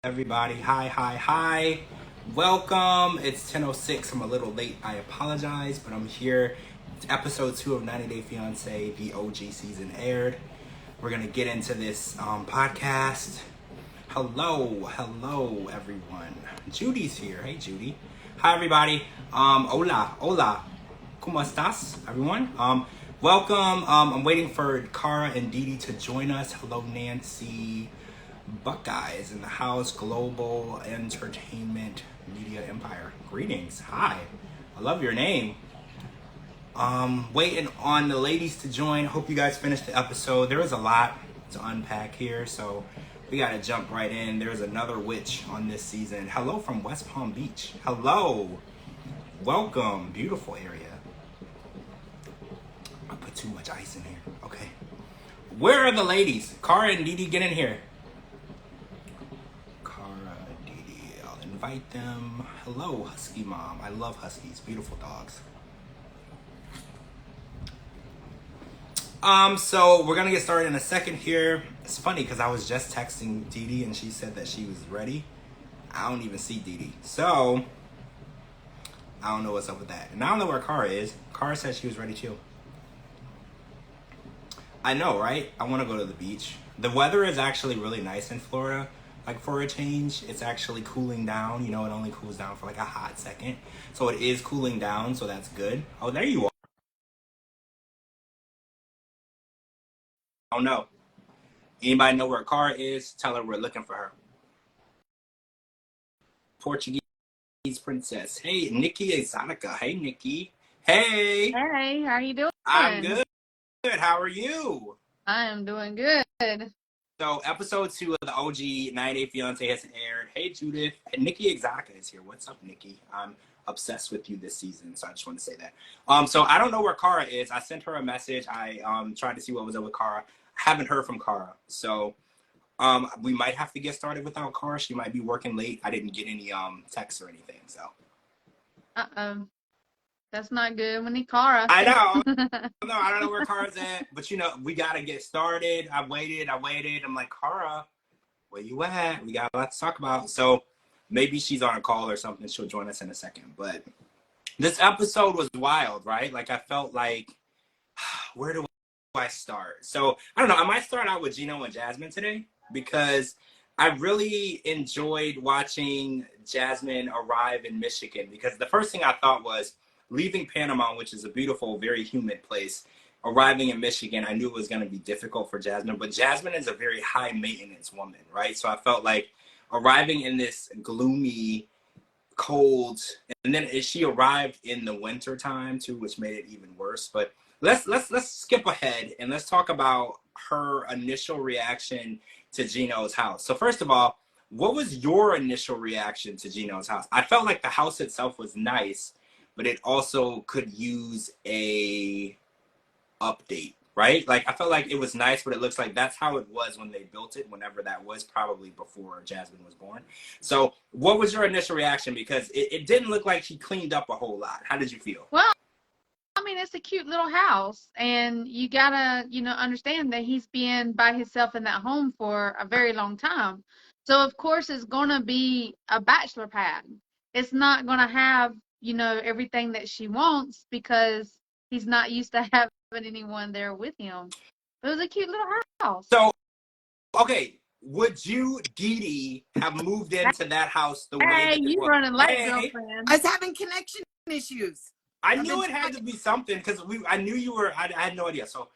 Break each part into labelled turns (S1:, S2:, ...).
S1: everybody? Hi. Welcome. It's 10:06. I'm a little late. I apologize, but I'm here. It's episode 2 of 90 Day Fiance. The OG season aired. We're going to get into this podcast. Hello, everyone. Judy's here. Hey, Judy. Hi, everybody. Hola. ¿Cómo estás, everyone? Welcome. I'm waiting for Cara and Didi to join us. Hello, Nancy. Buckeyes in the house. Global Entertainment Media Empire. Greetings. Hi. I love your name. Waiting on the ladies to join. Hope you guys finished the episode. There was a lot to unpack here, so we gotta jump right in. There's another witch on this season. Hello from West Palm Beach. Hello. Welcome. Beautiful area. I put too much ice in here. Okay. Where are the ladies? Cara and Didi, get in here. Cara and Didi, I'll invite them. Hello, Husky Mom. I love Huskies. Beautiful dogs. So we're gonna get started in a second here. It's funny because I was just texting Didi and she said that she was ready. I don't even see Didi. So I don't know what's up with that. And I don't know where Cara is. Cara said she was ready too. I know, right? I want to go to the beach. The weather is actually really nice in Florida. Like for a change, it's actually cooling down. You know, it only cools down for like a hot second. So it is cooling down, so that's good. Oh, there you are. I don't know. Anybody know where Cara is? Tell her we're looking for her. Portuguese princess. Hey, Nikki Exotica. Hey, Nikki. Hey.
S2: Hey, how you doing?
S1: I'm good. How are you?
S2: I am doing good.
S1: So episode 2 of the OG 90 Day Fiance has aired. Hey, Judith. And Nikki Exotica is here. What's up, Nikki? I'm obsessed with you this season, so I just want to say that. So I don't know where Cara is. I sent her a message. I tried to see what was up with Cara. I haven't heard from Cara. So we might have to get started without Cara. She might be working late. I didn't get any texts or anything. So
S2: that's not good. We need Cara.
S1: I know. No, I don't know where Cara's at, but you know, we gotta get started. I waited. I'm like, Cara, where you at? We got a lot to talk about. So maybe she's on a call or something. She'll join us in a second. But this episode was wild, right? Like I felt like, where do I start? So I don't know. I might start out with Gino and Jasmine today because I really enjoyed watching Jasmine arrive in Michigan because the first thing I thought was leaving Panama, which is a beautiful, very humid place, arriving in Michigan, I knew it was going to be difficult for Jasmine, but Jasmine is a very high maintenance woman, right? So I felt like arriving in this gloomy, cold, and then she arrived in the winter time too, which made it even worse. But let's skip ahead and let's talk about her initial reaction to Gino's house. So first of all, what was your initial reaction to Gino's house? I felt like the house itself was nice, but it also could use a update, right? Like I felt like it was nice, but it looks like that's how it was when they built it, whenever that was, probably before Jasmine was born. So what was your initial reaction? Because it didn't look like she cleaned up a whole lot. How did you feel?
S2: Well, I mean, it's a cute little house, and you gotta, understand that he's been by himself in that home for a very long time. So of course it's gonna be a bachelor pad. It's not gonna have, everything that she wants because he's not used to having anyone there with him. It was a cute little house.
S1: So, okay, would you, Didi, have moved into that house the way that
S2: you running late, girlfriend.
S3: I was having connection issues.
S1: I knew it had to be something because I knew you were. I had no idea. So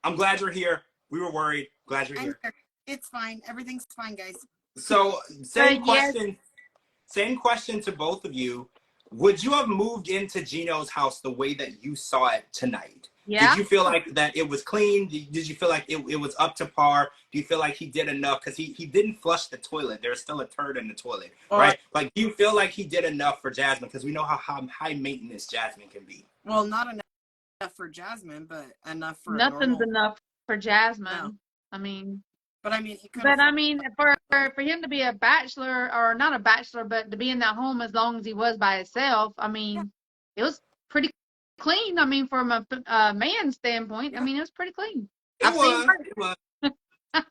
S1: I'm glad you're here. We were worried. Glad you're here.
S3: It's fine. Everything's fine, guys.
S1: So same question to both of you. Would you have moved into Gino's house the way that you saw it tonight?
S2: Yeah.
S1: Did you feel like that it was clean? Did you feel like it was up to par? Do you feel like he did enough? Because he didn't flush the toilet. There's still a turd in the toilet, right? Like, do you feel like he did enough for Jasmine? Because we know how high maintenance Jasmine can be.
S3: Well, not enough for Jasmine, but enough for
S2: nothing's enough for Jasmine. No.
S3: But I mean, he could.
S2: But I mean, for him to be a bachelor, or not a bachelor, but to be in that home as long as he was by himself, I mean, it was pretty clean. I mean, from a man's standpoint, I mean, it was pretty clean.
S1: It was.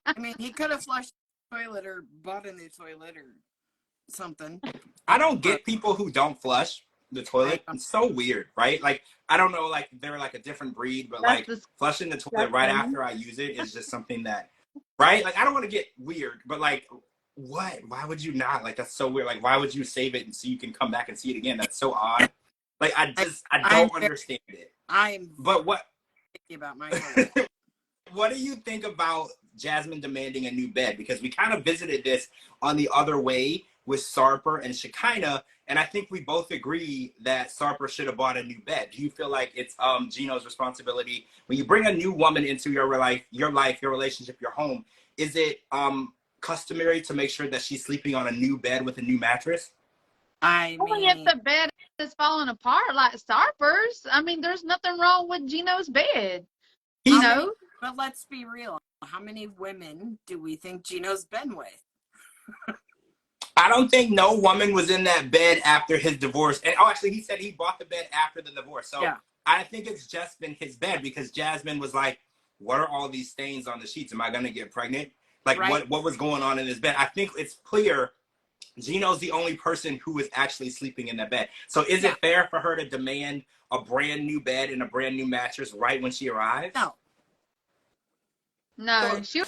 S3: I mean, he could have flushed toilet or bought a new toilet or something.
S1: I don't get people who don't flush the toilet.
S3: I
S1: It's so weird, right? Like, I don't know, like they're like a different breed, but
S2: That's
S1: like flushing the toilet right
S2: disgusting.
S1: after I use it is just something that, right? Like, I don't want to get weird, but like, what? Why would you not? Like, that's so weird. Like, why would you save it and so you can come back and see it again? That's so odd. Like, I
S3: I'm
S1: don't understand it.
S3: I'm
S1: But what?
S3: picky about my toilet.
S1: What do you think about Jasmine demanding a new bed? Because we kind of visited this on the other way with Sarper and Shekinah, and I think we both agree that Sarper should have bought a new bed. Do you feel like it's Gino's responsibility when you bring a new woman into your life, your relationship, your home? Is it customary to make sure that she's sleeping on a new bed with a new mattress?
S3: I
S2: Only if
S3: mean,
S2: the bed is falling apart like Sarper's. I mean, there's nothing wrong with Gino's bed. You know?
S3: but let's be real. How many women do we think Gino's been with?
S1: I don't think no woman was in that bed after his divorce. And actually, he said he bought the bed after the divorce. So yeah. I think it's just been his bed because Jasmine was like, what are all these stains on the sheets? Am I going to get pregnant? Like, right. what was going on in this bed? I think it's clear Gino's the only person who is actually sleeping in that bed. So is it fair for her to demand a brand new bed and a brand new mattress right when she arrives?
S2: No, she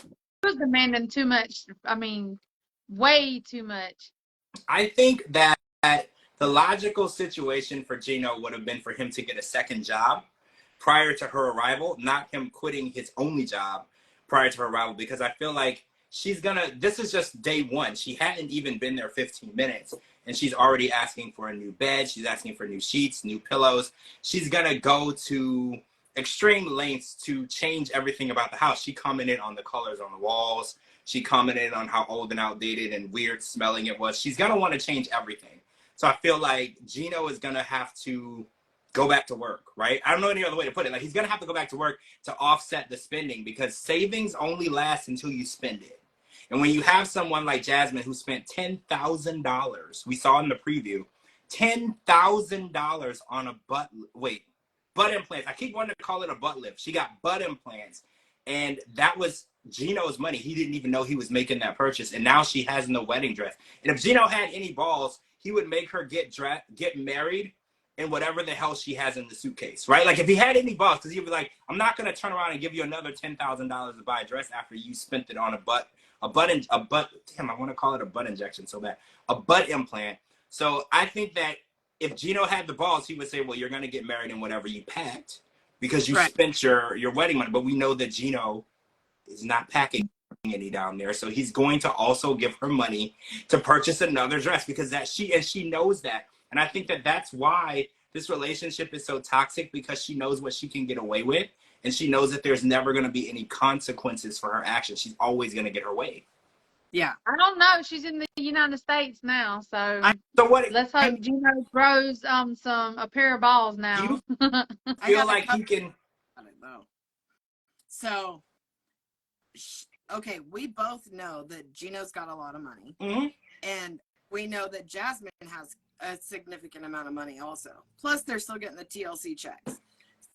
S2: was demanding too much. I mean, way too much.
S1: I think that the logical situation for Gino would have been for him to get a second job prior to her arrival, not him quitting his only job prior to her arrival, because I feel like this is just day one. She hadn't even been there 15 minutes and she's already asking for a new bed. She's asking for new sheets, new pillows. She's gonna go to extreme lengths to change everything about the house. She commented on the colors on the walls. She commented on how old and outdated and weird smelling it was. She's gonna want to change everything. So I feel like Gino is gonna have to go back to work, right? I don't know any other way to put it. Like, he's gonna have to go back to work to offset the spending because savings only last until you spend it. And when you have someone like Jasmine who spent $10,000, we saw in the preview, $10,000 on a butt implants. I keep wanting to call it a butt lift. She got butt implants, and that was Gino's money. He didn't even know he was making that purchase, and now she has no wedding dress. And if Gino had any balls, he would make her get married in whatever the hell she has in the suitcase, right? Like, if he had any balls, because he'd be like, I'm not going to turn around and give you another $10,000 to buy a dress after you spent it on a butt, damn, I want to call it a butt injection so bad, a butt implant. So I think that if Gino had the balls, he would say, well, you're going to get married in whatever you packed because you spent your wedding money. But we know that Gino is not packing any down there. So he's going to also give her money to purchase another dress because she knows that. And I think that that's why this relationship is so toxic, because she knows what she can get away with. And she knows that there's never going to be any consequences for her actions. She's always going to get her way.
S3: Yeah.
S2: I don't know. She's in the United States now, so let's hope Gino grows a pair of balls now.
S1: Do you feel like he can?
S3: I don't know. So, okay, we both know that Gino's got a lot of money, and we know that Jasmine has a significant amount of money also. Plus, they're still getting the TLC checks.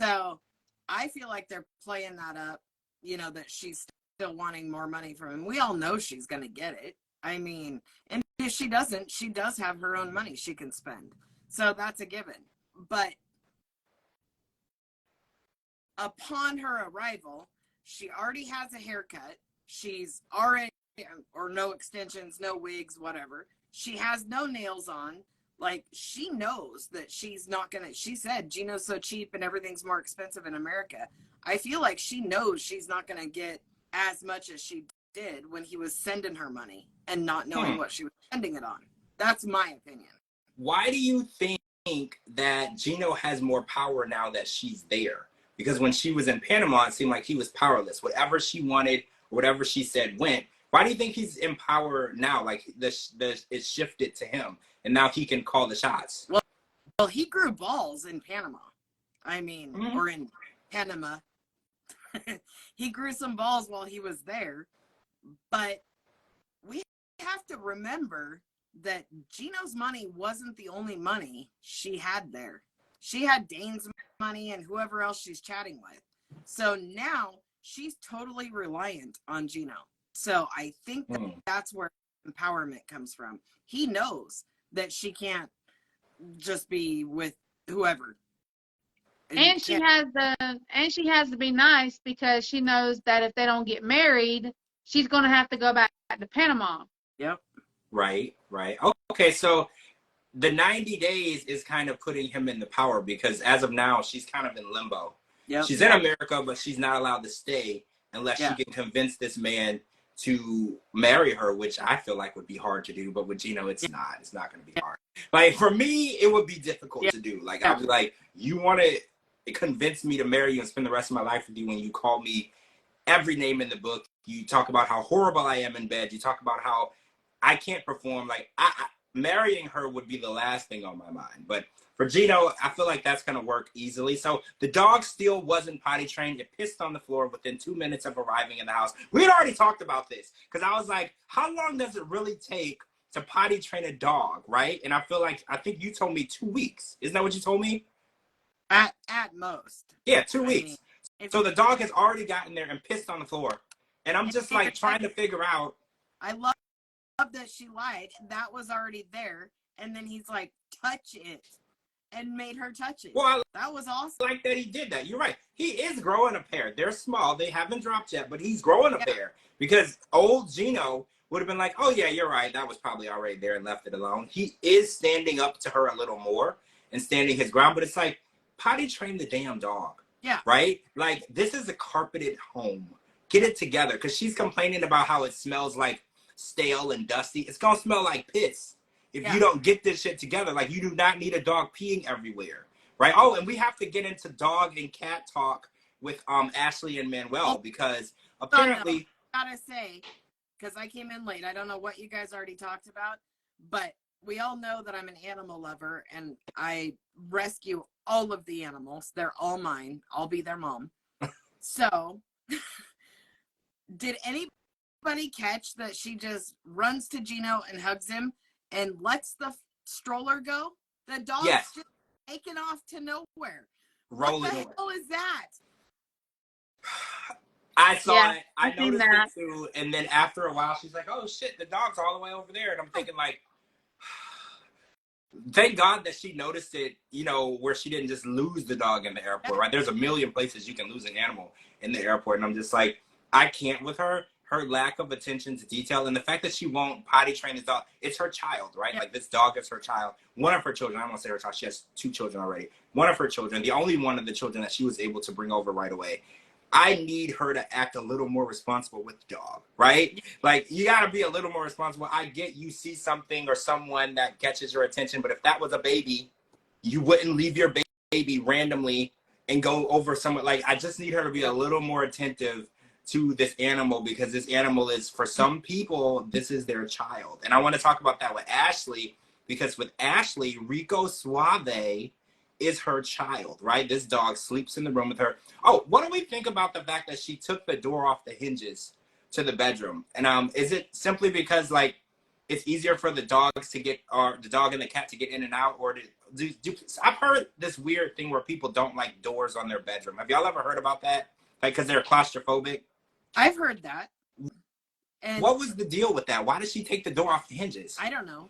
S3: So, I feel like they're playing that up. You know, that she's still wanting more money from him. We all know she's going to get it. I mean, and if she doesn't, she does have her own money she can spend. So that's a given. But upon her arrival, she already has a haircut. She's already, or no extensions, no wigs, whatever. She has no nails on. Like, she knows that she's not going to, she said, Gino's so cheap and everything's more expensive in America. I feel like she knows she's not going to get as much as she did when he was sending her money and not knowing what she was spending it on. That's my opinion.
S1: Why do you think that Gino has more power now that she's there? Because when she was in Panama, it seemed like he was powerless. Whatever she wanted, whatever she said went. Why do you think he's in power now? Like, it shifted to him, and now he can call the shots.
S3: Well, he grew balls in Panama. I mean, or in Panama. He grew some balls while he was there. But we have to remember that Gino's money wasn't the only money she had there. She had Dane's money and whoever else she's chatting with. So now she's totally reliant on Gino. So I think that's where empowerment comes from. He knows that she can't just be with whoever.
S2: And she has to be nice because she knows that if they don't get married, she's going to have to go back to Panama.
S3: Yep.
S1: Right. Okay, so the 90 days is kind of putting him in the power because as of now, she's kind of in limbo. Yep. She's in America, but she's not allowed to stay unless she can convince this man to marry her, which I feel like would be hard to do. But with Gino, it's not. It's not going to be hard. Like, for me, it would be difficult to do. Like, I'd be like, you want to convince me to marry you and spend the rest of my life with you when you call me every name in the book. You talk about how horrible I am in bed. You talk about how I can't perform. Like, marrying her would be the last thing on my mind. But for Gino, I feel like that's going to work easily. So the dog still wasn't potty trained. It pissed on the floor within 2 minutes of arriving in the house. We had already talked about this because I was like, how long does it really take to potty train a dog, right? And I think you told me 2 weeks. Isn't that what you told me?
S3: At most.
S1: Yeah, 2 weeks. So the dog has already gotten there and pissed on the floor. And I'm just like trying to figure out.
S3: I love that she lied. That was already there. And then he's like, touch it. And made her touch it.
S1: Well,
S3: that was awesome.
S1: I like that he did that. You're right. He is growing a pair. They're small. They haven't dropped yet, but he's growing a pair. Because old Gino would have been like, oh, yeah, you're right. That was probably already there and left it alone. He is standing up to her a little more and standing his ground. But it's like, potty train the damn dog. Yeah. Right? Like, this is a carpeted home. Get it together. Because she's complaining about how it smells like stale and dusty. It's going to smell like piss. If you don't get this shit together, like, you do not need a dog peeing everywhere, right? Oh, and we have to get into dog and cat talk with Ashley and Manuel because apparently...
S3: I gotta say, because I came in late, I don't know what you guys already talked about, but we all know that I'm an animal lover and I rescue all of the animals. They're all mine. I'll be their mom. So, did anybody catch that she just runs to Gino and hugs him and lets the stroller go? The dog's just taken off to nowhere. Rolling. What the hell is that?
S1: I saw it. I noticed it too. And then after a while, she's like, oh, shit, the dog's all the way over there. And I'm thinking, like, thank God that she noticed it, you know, where she didn't just lose the dog in the airport, right? There's a million places you can lose an animal in the airport. And I'm just like, I can't with her. Her lack of attention to detail and the fact that she won't potty train this dog. It's her child, right? Like, this dog is her child. One of her children. I don't want to say her child. She has 2 children already. One of her children, the only one of the children that she was able to bring over right away. I need her to act a little more responsible with the dog, right? Like, you got to be a little more responsible. I get you see something or someone that catches your attention, but if that was a baby, you wouldn't leave your baby randomly and go over somewhere. Like, I just need her to be a little more attentive to this animal because this animal is, for some people, this is their child. And I want to talk about that with Ashley because with Ashley, Rico Suave is her child, right? This dog sleeps in the room with her. Oh, what do we think about the fact that she took the door off the hinges to the bedroom? And is it simply because, like, it's easier for the dogs to get, or the dog and the cat to get in and out? Or I've heard this weird thing where people don't like doors on their bedroom. Have y'all ever heard about that? Like, because they're claustrophobic?
S3: I've heard that.
S1: And what was the deal with that? Why did she take the door off the hinges?
S3: I don't know.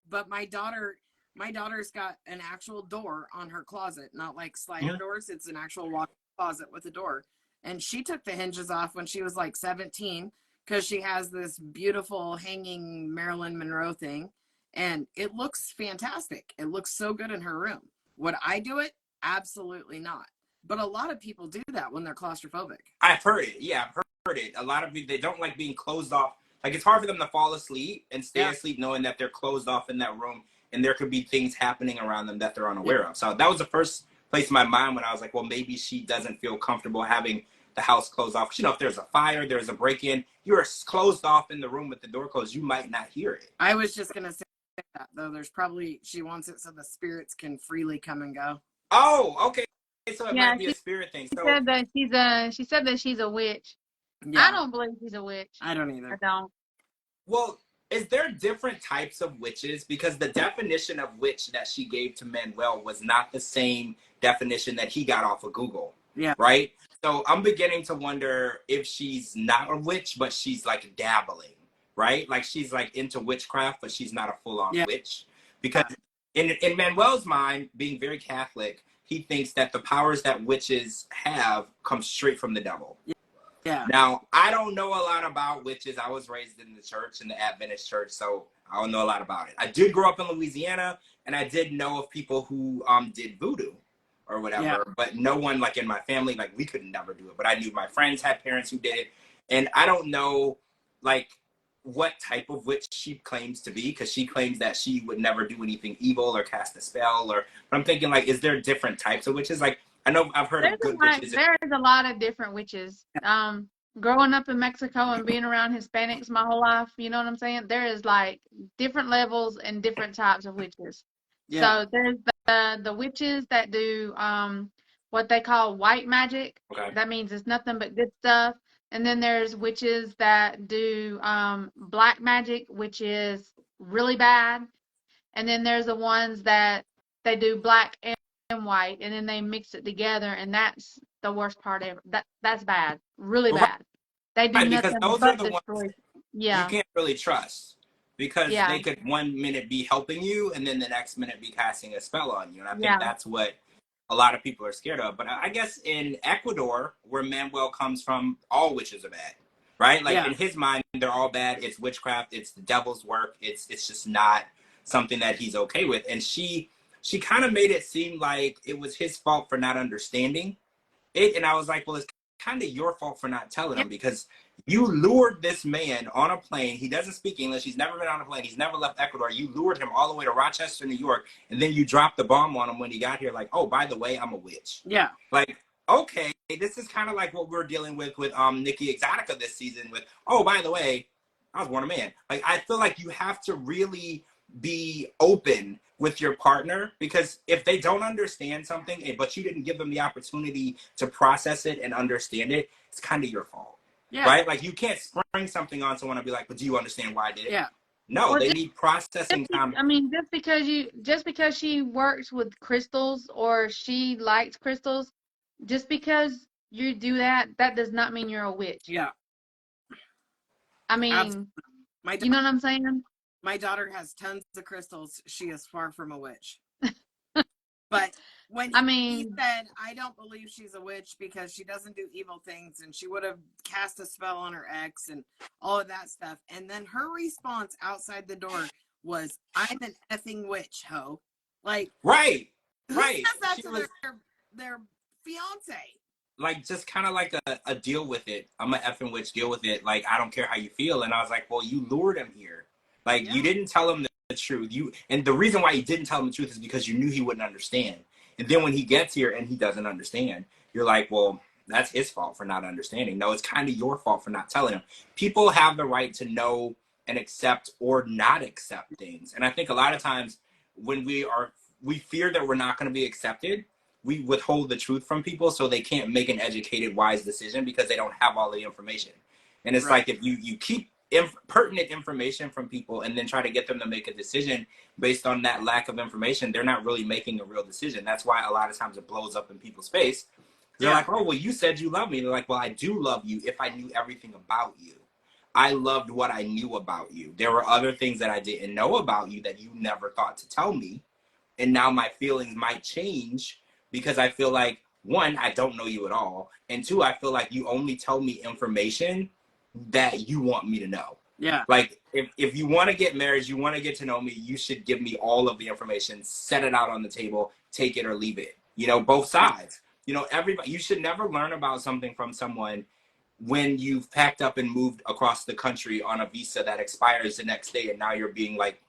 S3: But my daughter's got an actual door on her closet, not like slider doors. It's an actual walk closet with a door. And she took the hinges off when she was like 17 because she has this beautiful hanging Marilyn Monroe thing. And it looks fantastic. It looks so good in her room. Would I do it? Absolutely not. But a lot of people do that when they're claustrophobic.
S1: I've heard it. Yeah, I've heard it. A lot of people, they don't like being closed off. Like, it's hard for them to fall asleep and stay asleep knowing that they're closed off in that room and there could be things happening around them that they're unaware of. So that was the first place in my mind when I was like, well, maybe she doesn't feel comfortable having the house closed off. You know, if there's a fire, there's a break-in, you're closed off in the room with the door closed, you might not hear it.
S3: I was just going to say that, though. There's probably, she wants it so the spirits can freely come and go.
S1: Oh, okay. So it might be a spirit thing. So,
S2: she said that she's a witch. Yeah. I don't believe she's a witch.
S3: I don't either.
S2: I don't.
S1: Well, is there different types of witches? Because the definition of witch that she gave to Manuel was not the same definition that he got off of Google.
S3: Yeah.
S1: Right? So I'm beginning to wonder if she's not a witch, but she's like dabbling, right? Like she's like into witchcraft, but she's not a full-on witch. Because in Manuel's mind, being very Catholic, he thinks that the powers that witches have come straight from the devil.
S3: Yeah.
S1: Now, I don't know a lot about witches. I was raised in the church, in the Adventist church, so I don't know a lot about it. I did grow up in Louisiana, and I did know of people who did voodoo or whatever, but no one like in my family, like we could never do it. But I knew my friends had parents who did it, and I don't know like what type of witch she claims to be, because she claims that she would never do anything evil or cast a spell. Or but I'm thinking like, is there different types of witches? Like I know I've heard of good witches.
S2: There's a lot of different witches. Growing up in Mexico and being around Hispanics my whole life, you know what I'm saying? There is like different levels and different types of witches.
S3: Yeah.
S2: So there's the witches that do what they call white magic.
S1: Okay.
S2: That means it's nothing but good stuff. And then there's witches that do black magic, which is really bad. And then there's the ones that they do black and white, and then they mix it together, and that's the worst part ever. That's bad, really bad. They do
S1: Because
S2: nothing
S1: those are
S2: but
S1: the
S2: destroy.
S1: ones
S2: Yeah.
S1: you can't really trust, because they could one minute be helping you and then the next minute be casting a spell on you. And I think that's what a lot of people are scared of. But I guess in Ecuador, where Manuel comes from, all witches are bad, right? Like in his mind, they're all bad. It's witchcraft. It's the devil's work. It's just not something that he's okay with. And she kind of made it seem like it was his fault for not understanding it. And I was like, well, it's kind of your fault for not telling him, because you lured this man on a plane. He doesn't speak English. He's never been on a plane. He's never left Ecuador. You lured him all the way to Rochester, New York, and then you dropped the bomb on him when he got here. Like, oh, by the way, I'm a witch.
S3: Yeah.
S1: Like, okay, this is kind of like what we're dealing with Nikki Exotica this season with, oh, by the way, I was born a man. Like, I feel like you have to really be open with your partner, because if they don't understand something, but you didn't give them the opportunity to process it and understand it, it's kind of your fault. Yeah. Right? Like, you can't spring something on someone and be like, but do you understand why I did it?
S3: Yeah.
S1: No, they need processing time.
S2: I mean, just because she works with crystals or she likes crystals, just because you do that does not mean you're a witch.
S3: Yeah.
S2: I mean, you know what I'm saying?
S3: My daughter has tons of crystals. She is far from a witch. But when he said, I don't believe she's a witch because she doesn't do evil things, and she would have cast a spell on her ex and all of that stuff. And then her response outside the door was, I'm an effing witch, ho. Like,
S1: right.
S3: Who says that to their fiance? Like,
S1: just kind of like a deal with it. I'm an effing witch, deal with it. Like, I don't care how you feel. And I was like, well, you lured him here. Like, you didn't tell him the truth. And the reason why you didn't tell him the truth is because you knew he wouldn't understand. And then when he gets here and he doesn't understand, you're like, well, that's his fault for not understanding. No, it's kind of your fault for not telling him. People have the right to know and accept or not accept things. And I think a lot of times when we fear that we're not going to be accepted, we withhold the truth from people so they can't make an educated, wise decision because they don't have all the information. And it's like, if you keep pertinent information from people and then try to get them to make a decision based on that lack of information, they're not really making a real decision. That's why a lot of times it blows up in people's face. They're like, oh, well, you said you love me. They're like, well, I do love you if I knew everything about you. I loved what I knew about you. There were other things that I didn't know about you that you never thought to tell me. And now my feelings might change because I feel like, one, I don't know you at all. And two, I feel like you only tell me information that you want me to know.
S3: Yeah.
S1: Like, if you want to get married, you want to get to know me, you should give me all of the information, set it out on the table, take it or leave it. You know, both sides. You know, everybody, you should never learn about something from someone when you've packed up and moved across the country on a visa that expires the next day, and now you're being like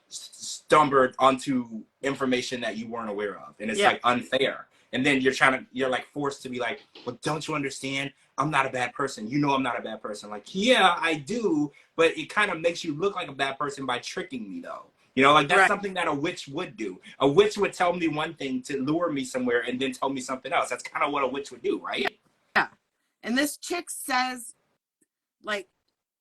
S1: stumbled onto information that you weren't aware of. And it's like unfair. And then you're like forced to be like, well, don't you understand? I'm not a bad person. You know I'm not a bad person. Like, yeah, I do, but it kind of makes you look like a bad person by tricking me, though. You know, like that's something that a witch would do. A witch would tell me one thing to lure me somewhere and then tell me something else. That's kind of what a witch would do, right?
S3: Yeah. And this chick says, like,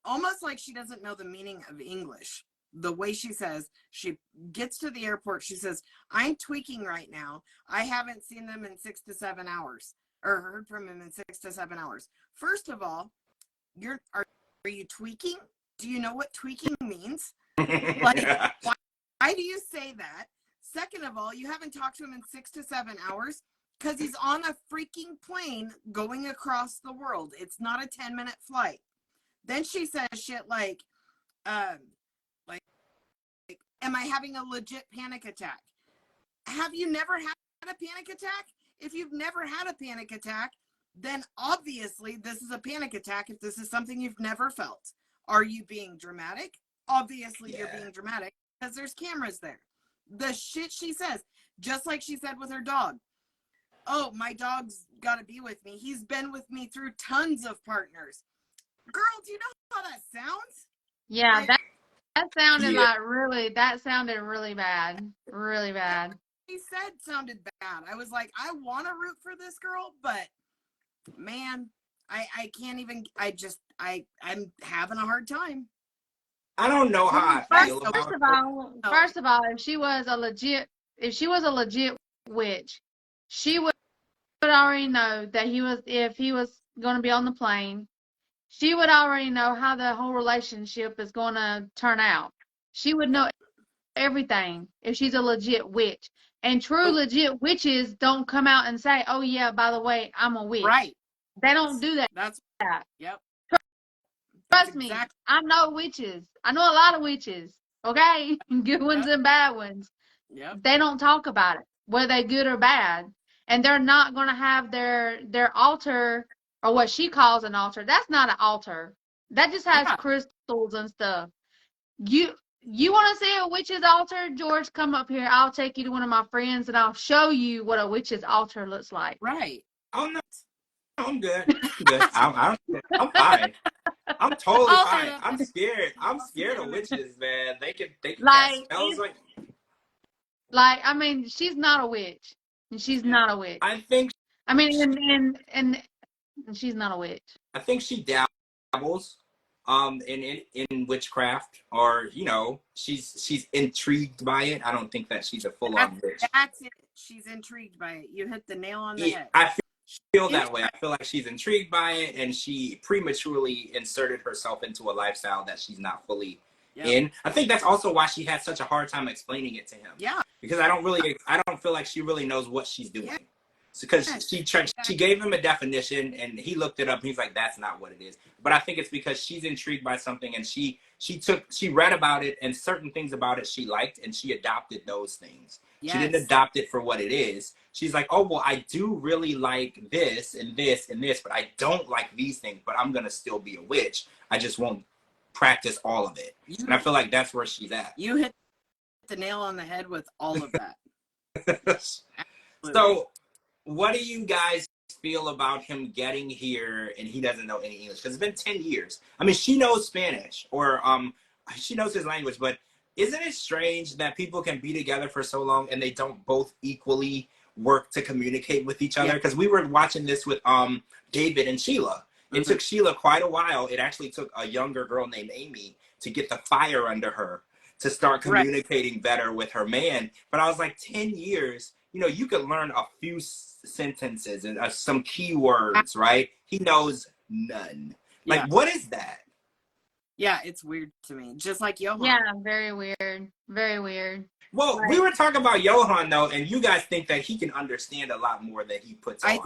S3: almost like she doesn't know the meaning of English. The way she says, she gets to the airport, she says, I'm tweaking right now. I haven't seen them in 6 to 7 hours. or heard from him in 6 to 7 hours. First of all, are you tweaking? Do you know what tweaking means? Like, why do you say that? Second of all, you haven't talked to him in 6 to 7 hours because he's on a freaking plane going across the world. It's not a 10-minute flight. Then she says shit like, am I having a legit panic attack? Have you never had a panic attack? If you've never had a panic attack, then obviously this is a panic attack if this is something you've never felt. Are you being dramatic? Obviously you're being dramatic because there's cameras there. The shit she says, just like she said with her dog. Oh, my dog's got to be with me. He's been with me through tons of partners. Girl, do you know how that sounds?
S2: Yeah,
S3: Like,
S2: that sounded like that sounded really bad. Really bad.
S3: He said sounded bad. I was like, I want to root for this girl, but man, I can't even, I'm having a hard time.
S1: I don't know how I feel about
S2: First of all, if she was a legit witch, she would already know that if he was going to be on the plane, she would already know how the whole relationship is going to turn out. She would know everything if she's a legit witch. And true legit witches don't come out and say, oh yeah, by the way, I'm a witch.
S3: Right.
S2: They don't do that.
S3: Yep.
S2: Trust me, I know witches. I know a lot of witches. Okay? Good ones and bad ones.
S3: Yep.
S2: They don't talk about it, whether they're good or bad. And they're not going to have their altar, or what she calls an altar. That's not an altar. That just has crystals and stuff. You want to see a witch's altar? George, come up here. I'll take you to one of my friends and I'll show you what a witch's altar looks like.
S3: Right.
S1: Oh, no. I'm good. I'm fine. I'm totally fine. I'm scared. I'm scared of witches, man. They can cast spells
S2: like, I mean, she's not a witch. She's not a witch.
S1: I think.
S2: I mean, and she's not a witch.
S1: I think she dabbles, in witchcraft, or she's intrigued by it. I don't think that she's a full-on witch.
S3: That's it. She's intrigued by it. You hit the nail on the head.
S1: I feel that way. I feel like she's intrigued by it, and she prematurely inserted herself into a lifestyle that she's not fully in. I think that's also why she had such a hard time explaining it to him.
S3: Yeah.
S1: Because I don't feel like she really knows what she's doing. Because she gave him a definition and he looked it up and he's like, that's not what it is. But I think it's because she's intrigued by something and she read about it, and certain things about it she liked, and she adopted those things. Yes. She didn't adopt it for what it is. She's like, oh, well, I do really like this and this and this, but I don't like these things, but I'm going to still be a witch. I just won't practice all of it. And I feel like that's where she's at.
S3: You hit the nail on the head with all of that.
S1: So what do you guys feel about him getting here and he doesn't know any English? Because it's been 10 years. I mean, she knows Spanish, or she knows his language, but isn't it strange that people can be together for so long and they don't both equally work to communicate with each other? Because we were watching this with David and Sheila. It took Sheila quite a while. It actually took a younger girl named Amy to get the fire under her to start communicating better with her man. But I was like, 10 years, you could learn a few sentences and some keywords, right? He knows none. Like, what is that?
S3: Yeah, it's weird to me. Just like Johan.
S2: Yeah, very weird. Very weird.
S1: Well, we were talking about Johan, though, and you guys think that he can understand a lot more than he puts on.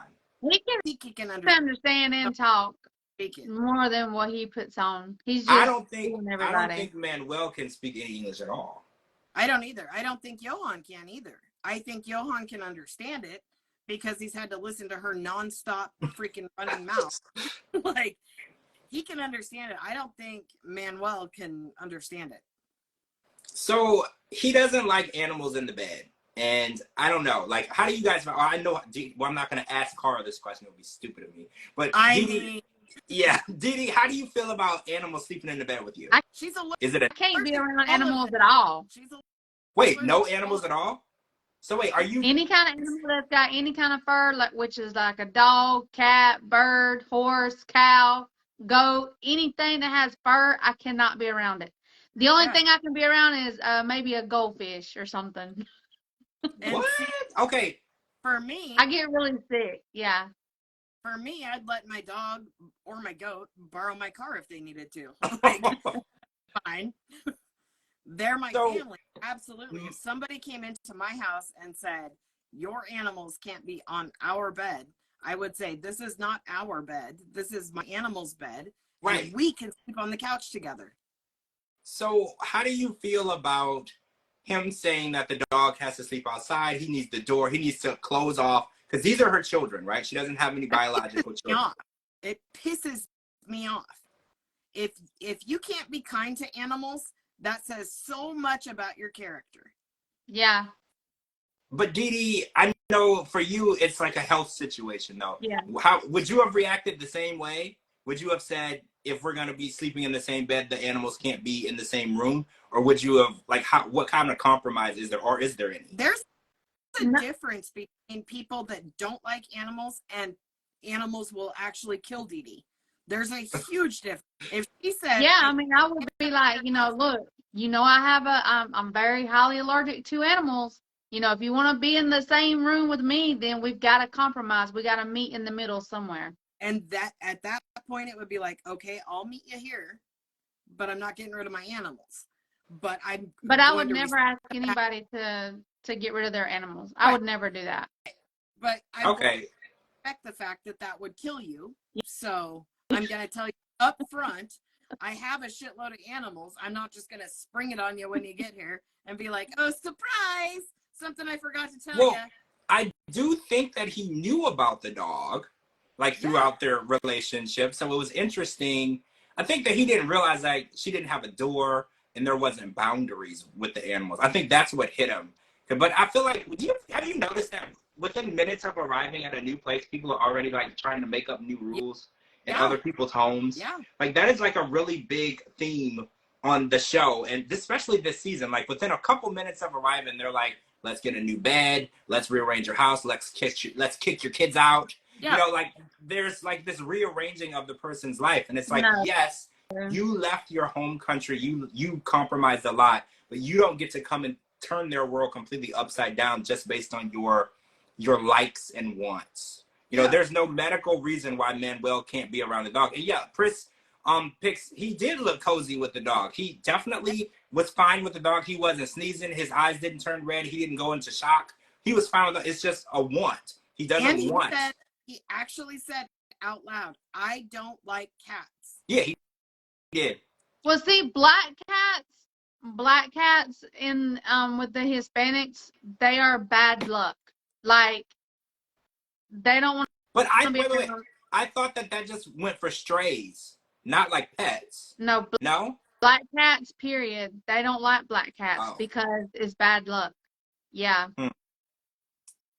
S2: He can understand and talk more than what he puts on. He's just
S1: I don't think Manuel can speak any English at all.
S3: I don't either. I don't think Johan can either. I think Johan can understand it because he's had to listen to her nonstop freaking running mouth. Like, he can understand it. I don't think Manuel can understand it.
S1: So he doesn't like animals in the bed. And I don't know, like, how do you guys, I know, well, I'm not going to ask Cara this question, it would be stupid of me. But Didi, how do you feel about animals sleeping in the bed with you?
S2: I
S3: can't
S2: be around animals at all.
S1: Wait, no animals at all? So wait, are you
S2: any kind of animal that's got any kind of fur, like, which is like a dog, cat, bird, horse, cow, goat, anything that has fur, I cannot be around it. The only thing I can be around is maybe a goldfish or something.
S1: What? Okay.
S3: For me,
S2: I get really sick. Yeah.
S3: For me, I'd let my dog or my goat borrow my car if they needed to. Like, fine. They're my
S1: So-
S3: family. Absolutely. If somebody came into my house and said, your animals can't be on our bed, I would say, this is not our bed. This is my animal's bed.
S1: Right.
S3: And we can sleep on the couch together.
S1: So how do you feel about him saying that the dog has to sleep outside? He needs the door. He needs to close off. Because these are her children, right? She doesn't have any biological children.
S3: It pisses me off. If you can't be kind to animals, that says so much about your character.
S2: Yeah.
S1: But Dee Dee, I know for you, it's like a health situation, though.
S2: Yeah.
S1: How would you have reacted the same way? Would you have said, if we're going to be sleeping in the same bed, the animals can't be in the same room? Or would you have, like, what kind of compromise is there, or is there any?
S3: There's a difference between people that don't like animals and animals will actually kill Dee Dee. There's a huge difference. If she said,
S2: yeah, I mean, I would be like, look, I have I'm very highly allergic to animals. If you want to be in the same room with me, then we've got to compromise. We got to meet in the middle somewhere.
S3: and that at that point, it would be like, okay, I'll meet you here, but I'm not getting rid of my animals. But I
S2: would never ask anybody to get rid of their animals. I would never do that.
S3: But I
S1: Okay.
S3: respect the fact that that would kill you. So I'm going to tell you up front, I have a shitload of animals. I'm not just going to spring it on you when you get here and be like, oh, surprise, something I forgot to tell you.
S1: I do think that he knew about the dog, like, throughout their relationship. So it was interesting. I think that he didn't realize, like, she didn't have a door and there wasn't boundaries with the animals. I think that's what hit him. But I feel like, have you noticed that within minutes of arriving at a new place, people are already, like, trying to make up new rules in other people's homes?
S3: Yeah.
S1: Like, that is, like, a really big theme on the show, and especially this season. Like, within a couple minutes of arriving, they're like, let's get a new bed, let's rearrange your house, let's kick your kids out.
S2: Yeah.
S1: Like, there's like this rearranging of the person's life, and it's like, yes, you left your home country, you compromised a lot, but you don't get to come and turn their world completely upside down just based on your likes and wants. There's no medical reason why Manuel can't be around the dog. And Chris he did look cozy with the dog. He definitely was fine with the dog. He wasn't sneezing, his eyes didn't turn red, he didn't go into shock. He was fine with it. It's just a want. He doesn't want.
S3: He actually said out loud, I don't like cats.
S1: Yeah, he did.
S2: Well, see, black cats in with the Hispanics, they are bad luck. Like, they don't want.
S1: But wait. I thought that just went for strays, not like pets.
S2: No. Black cats, period. They don't like black cats because it's bad luck. Yeah.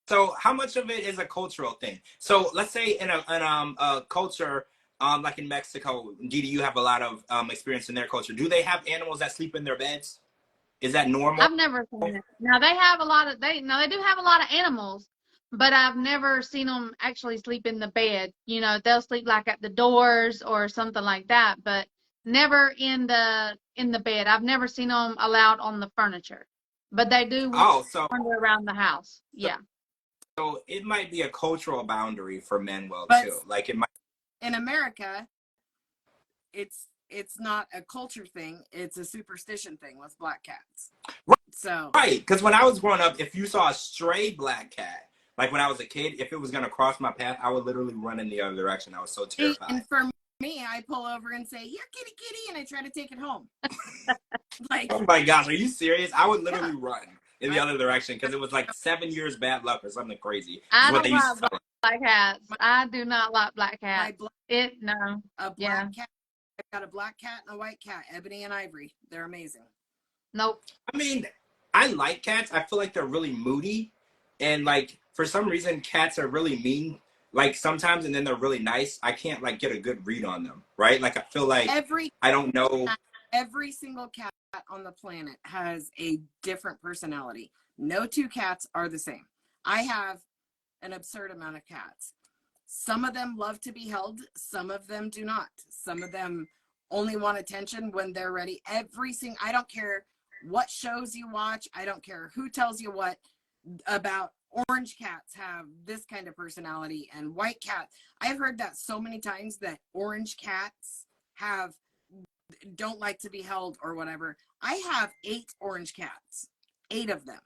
S1: So how much of it is a cultural thing? So let's say in a culture like in Mexico, Dee Dee, you have a lot of experience in their culture. Do they have animals that sleep in their beds? Is that normal?
S2: I've never seen it. Now they have a lot of they do have a lot of animals, but I've never seen them actually sleep in the bed. They'll sleep like at the doors or something like that, but never in the bed. I've never seen them allowed on the furniture, but they do wander around the house. Yeah.
S1: So it might be a cultural boundary for Manuel too. Like, it might.
S3: In America, it's not a culture thing; it's a superstition thing with black cats. Right.
S1: Because when I was growing up, if you saw a stray black cat, like when I was a kid, if it was gonna cross my path, I would literally run in the other direction. I was so terrified.
S3: And for me, I pull over and say, "Here, kitty, kitty," and I try to take it home. Like,
S1: oh my gosh, are you serious? I would literally run in the other direction because it was like 7 years bad luck or something crazy.
S2: I don't like black cats. I do not like black cats.
S3: A black cat. I've got a black cat and a white cat, Ebony and Ivory. They're amazing.
S2: Nope.
S1: I mean, I like cats. I feel like they're really moody, and like for some reason, cats are really mean. Like sometimes, and then they're really nice. I can't like get a good read on them, right? Like I feel like I don't know.
S3: Every single cat on the planet has a different personality. No two cats are the same. I have an absurd amount of cats. Some of them love to be held. Some of them do not. Some of them only want attention when they're ready. I don't care what shows you watch. I don't care who tells you what about orange cats have this kind of personality and white cats. I've heard that so many times that orange cats don't like to be held or whatever. I have 8 orange cats, 8 of them.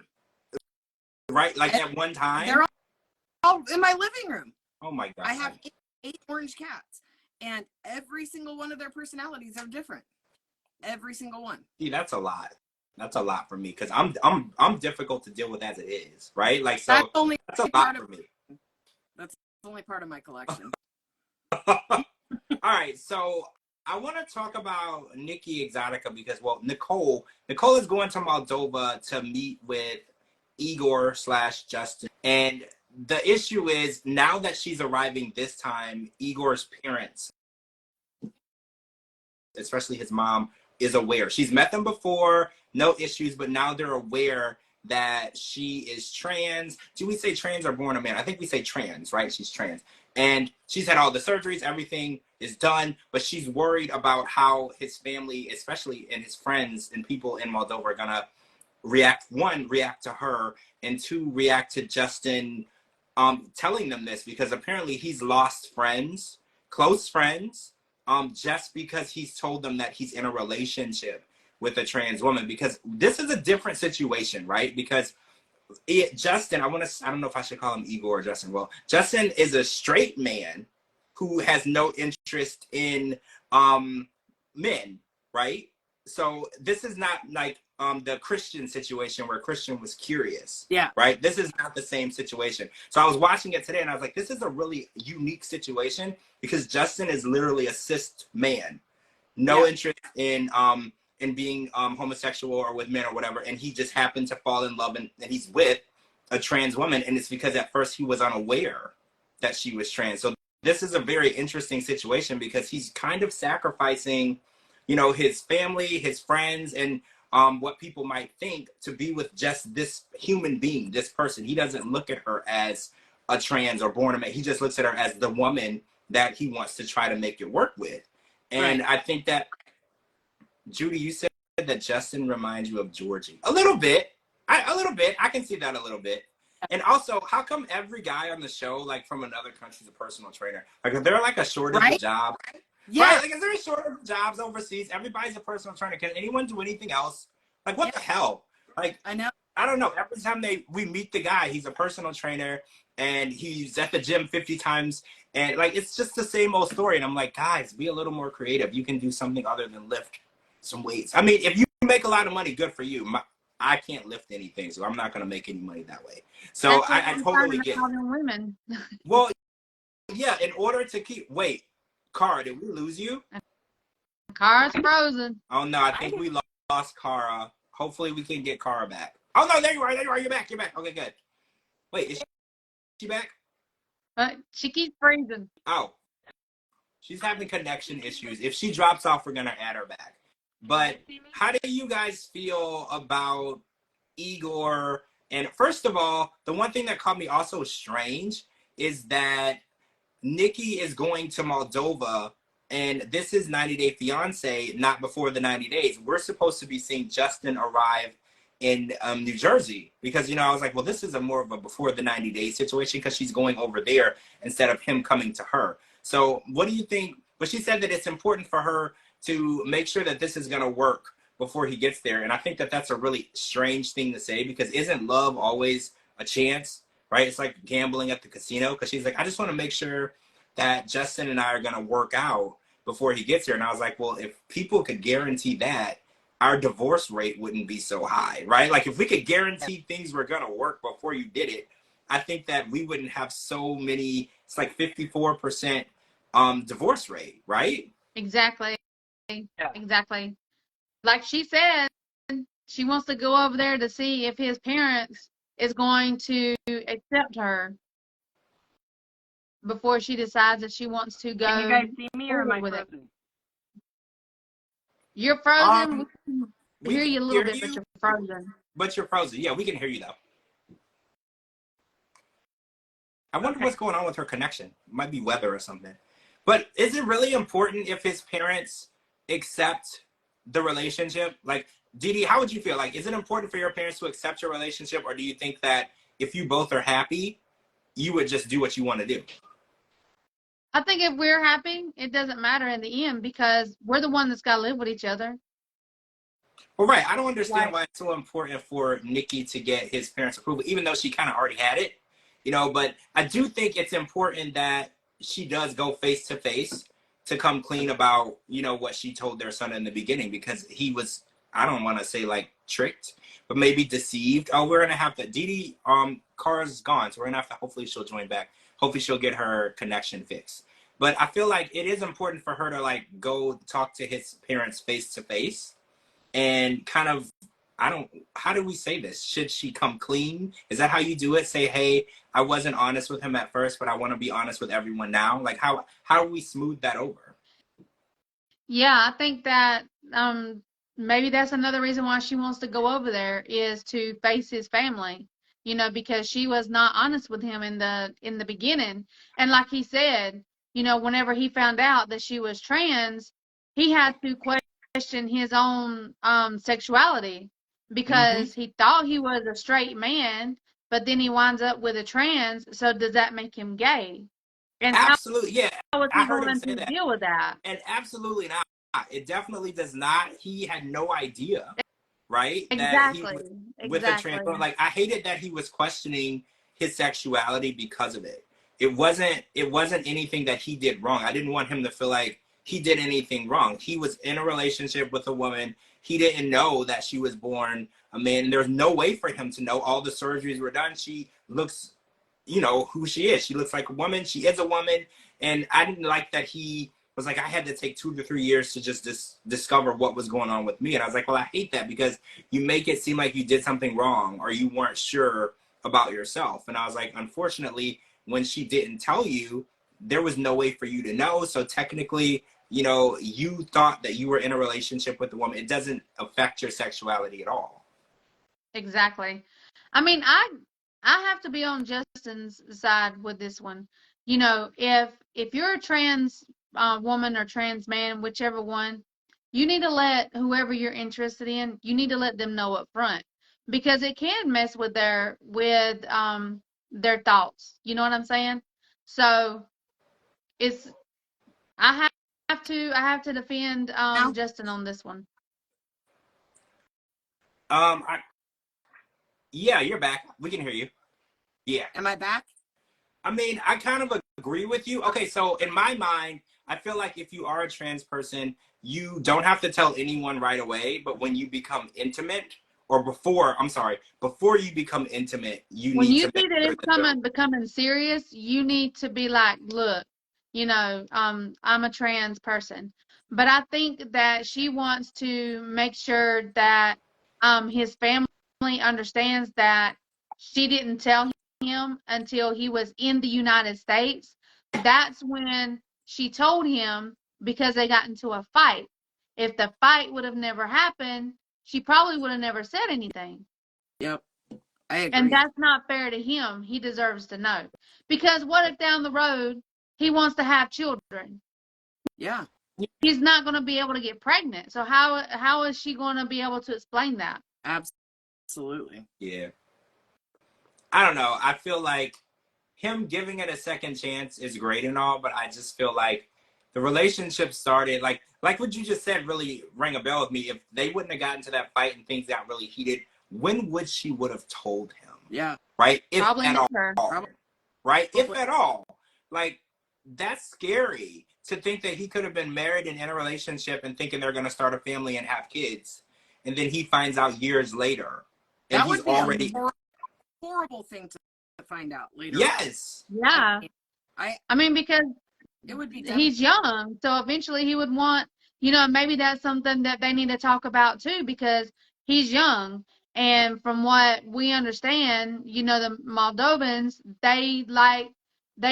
S1: Right, like at one time.
S3: They're all in my living room.
S1: Oh my god!
S3: I have 8 orange cats, and every single one of their personalities are different. Every single one.
S1: See, that's a lot. That's a lot for me because I'm difficult to deal with as it is, right? Like so that's a lot for me.
S3: That's only part of my collection.
S1: All right, so I want to talk about Nikki Exotica because Nicole is going to Moldova to meet with Igor/Justin, and the issue is now that she's arriving this time, Igor's parents, especially his mom, is aware. She's met them before, no issues, but now they're aware that she is trans. Do we say trans or born a man? I think we say trans, right? She's trans. And she's had all the surgeries, everything is done, but she's worried about how his family, especially and his friends and people in Moldova are gonna react. 1, react to her, and 2, react to Justin telling them this, because apparently he's lost friends, close friends, just because he's told them that he's in a relationship with a trans woman, because this is a different situation, right? Because Justin, I don't know if I should call him Igor or Justin. Well, Justin is a straight man who has no interest in men, right? So this is not like the Christian situation where Christian was curious.
S3: Yeah.
S1: Right? This is not the same situation. So I was watching it today and I was like, this is a really unique situation because Justin is literally a cis man. No interest in being homosexual or with men or whatever. And he just happened to fall in love and he's with a trans woman. And it's because at first he was unaware that she was trans. So this is a very interesting situation because he's kind of sacrificing, you know, his family, his friends, and what people might think to be with just this human being, this person. He doesn't look at her as a trans or born a man. He just looks at her as the woman that he wants to try to make it work with. And I think that, Judy, you said that Justin reminds you of Georgie. A little bit. A little bit. I can see that a little bit. And also, how come every guy on the show, like from another country, is a personal trainer? Like, is there like a shortage of jobs?
S3: Yeah.
S1: Right? Like, is there a shortage of jobs overseas? Everybody's a personal trainer. Can anyone do anything else? Like, what the hell? Like,
S3: I know.
S1: I don't know. Every time we meet the guy, he's a personal trainer and he's at the gym 50 times. And like, it's just the same old story. And I'm like, guys, be a little more creative. You can do something other than lift some weights. I mean, if you make a lot of money, good for you. I can't lift anything, so I'm not going to make any money that way. So I totally get it.
S2: Women.
S1: Well, yeah, in order to keep, wait, Cara, did we lose you?
S2: Cara's frozen.
S1: Oh no, I think we lost Cara. Hopefully we can get Cara back. Oh no, there you are, you're back, Okay, good. Wait, is she back?
S2: But she keeps freezing.
S1: Oh, she's having connection issues. If she drops off, we're going to add her back. But how do you guys feel about Igor? And first of all, the one thing that caught me also strange is that Nikki is going to Moldova, and this is 90 Day Fiance, not before the 90 days. We're supposed to be seeing Justin arrive in New Jersey because, you know, I was like, well, this is a more of a before the 90 days situation because she's going over there instead of him coming to her. So what do you think? But she said that it's important for her to make sure that this is going to work before he gets there. And I think that that's a really strange thing to say because isn't love always a chance, right? It's like gambling at the casino because she's like, I just want to make sure that Justin and I are going to work out before he gets here. And I was like, well, if people could guarantee that, our divorce rate wouldn't be so high, right? Like if we could guarantee things were going to work before you did it, I think that we wouldn't have so many, it's like 54% divorce rate, right?
S2: Exactly.
S3: Yeah.
S2: Exactly. Like she said, she wants to go over there to see if his parents is going to accept her before she decides that she wants to go.
S3: Can you guys see me or am I frozen?
S2: You're frozen. We hear you a little bit,
S1: you,
S2: but you're frozen.
S1: But you're frozen. Yeah, we can hear you though. I wonder what's going on with her connection. It might be weather or something. But is it really important if his parents accept the relationship? Like, Didi, how would you feel? Like, is it important for your parents to accept your relationship, or do you think that if you both are happy, you would just do what you want to do.
S2: I think if we're happy, it doesn't matter in the end because we're the one that's got to live with each other.
S1: Well, right. I don't understand
S2: Right.
S1: why it's so important for Nikki to get his parents' approval, even though she kind of already had it, you know. But I do think it's important that she does go face to face to come clean about, you know, what she told their son in the beginning, because he was, I don't want to say like tricked, but maybe deceived. Oh, we're gonna have to. Dee car's gone, so we're gonna have to. Hopefully, she'll join back. Hopefully, she'll get her connection fixed. But I feel like it is important for her to like go talk to his parents face to face and kind of, how do we say this? Should she come clean? Is that how you do it? Say, hey, I wasn't honest with him at first, but I want to be honest with everyone now. Like how do we smooth that over?
S2: Yeah, I think that maybe that's another reason why she wants to go over there is to face his family. You know, because she was not honest with him in the beginning. And like he said, you know, whenever he found out that she was trans, he had to question his own sexuality because he thought he was a straight man, but then he winds up with a trans. So does that make him gay? And
S1: Absolutely, yeah.
S2: how was
S1: I
S2: he
S1: heard him
S2: going
S1: say
S2: to
S1: that.
S2: deal with that?
S1: And absolutely not. It definitely does not. He had no idea, right? That he was with a trans. Like I hated that he was questioning his sexuality because of it. It wasn't anything that he did wrong. I didn't want him to feel like he did anything wrong. He was in a relationship with a woman. He didn't know that she was born a man. And there's no way for him to know. All the surgeries were done. She looks, you know, who she is. She looks like a woman. She is a woman. And I didn't like that he was like, I had to take 2 to 3 years to just discover what was going on with me. And I was like, well, I hate that because you make it seem like you did something wrong or you weren't sure about yourself. And I was like, unfortunately, when she didn't tell you, there was no way for you to know. So technically, you know, you thought that you were in a relationship with a woman. It doesn't affect your sexuality at all.
S2: Exactly. I mean, I have to be on Justin's side with this one. You know, if you're a trans woman or trans man, whichever one, you need to let whoever you're interested in, you need to let them know up front because it can mess with their thoughts. You know what I'm saying? So it's I have to defend Justin on this one.
S1: Yeah, you're back. We can hear you. Yeah.
S3: Am I back?
S1: I mean, I kind of agree with you. Okay, so in my mind, I feel like if you are a trans person, you don't have to tell anyone right away, but when you become intimate, or before you become intimate, you
S2: when
S1: need
S2: you
S1: to
S2: see
S1: make
S2: that
S1: sure
S2: it's
S1: that
S2: becoming serious, you need to be like, look, you know, I'm a trans person. But I think that she wants to make sure that his family understands that she didn't tell him until he was in the United States. That's when she told him because they got into a fight. If the fight would have never happened, she probably would have never said anything.
S3: Yep. I agree.
S2: And that's not fair to him. He deserves to know. Because what if down the road he wants to have children?
S3: Yeah.
S2: He's not going to be able to get pregnant. So how is she going to be able to explain that?
S3: Absolutely.
S1: Yeah. I don't know. I feel like him giving it a second chance is great and all, but I just feel like the relationship started like what you just said really rang a bell with me. If they wouldn't have gotten to that fight and things got really heated, when would she would have told him?
S3: Yeah.
S1: Right? If
S2: Probably
S1: at all.
S2: her.
S1: Right? If at all. Like, that's scary to think that he could have been married and in a relationship and thinking they're going to start a family and have kids. And then he finds out years later. And
S3: that
S1: he's
S3: would be
S1: already
S3: a horrible thing to find out later.
S1: Yes.
S2: Yeah. I mean, because
S3: it would be
S2: he's young. So eventually he would want, you know, maybe that's something that they need to talk about too, because he's young. And from what we understand, you know, the Moldovans, they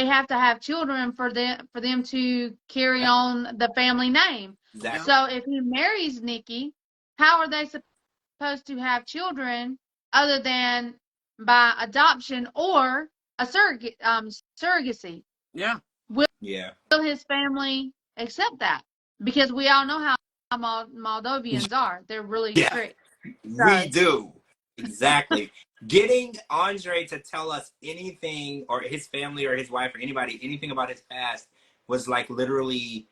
S2: have to have children for them to carry on the family name.
S1: Exactly.
S2: So if he marries Nikki, how are they supposed to have children other than by adoption or a surrogacy?
S3: Yeah.
S2: Will his family accept that? Because we all know how Moldovians are. They're really strict.
S1: We do. Exactly. getting Andre to tell us anything, or his family or his wife or anybody, anything about his past was like literally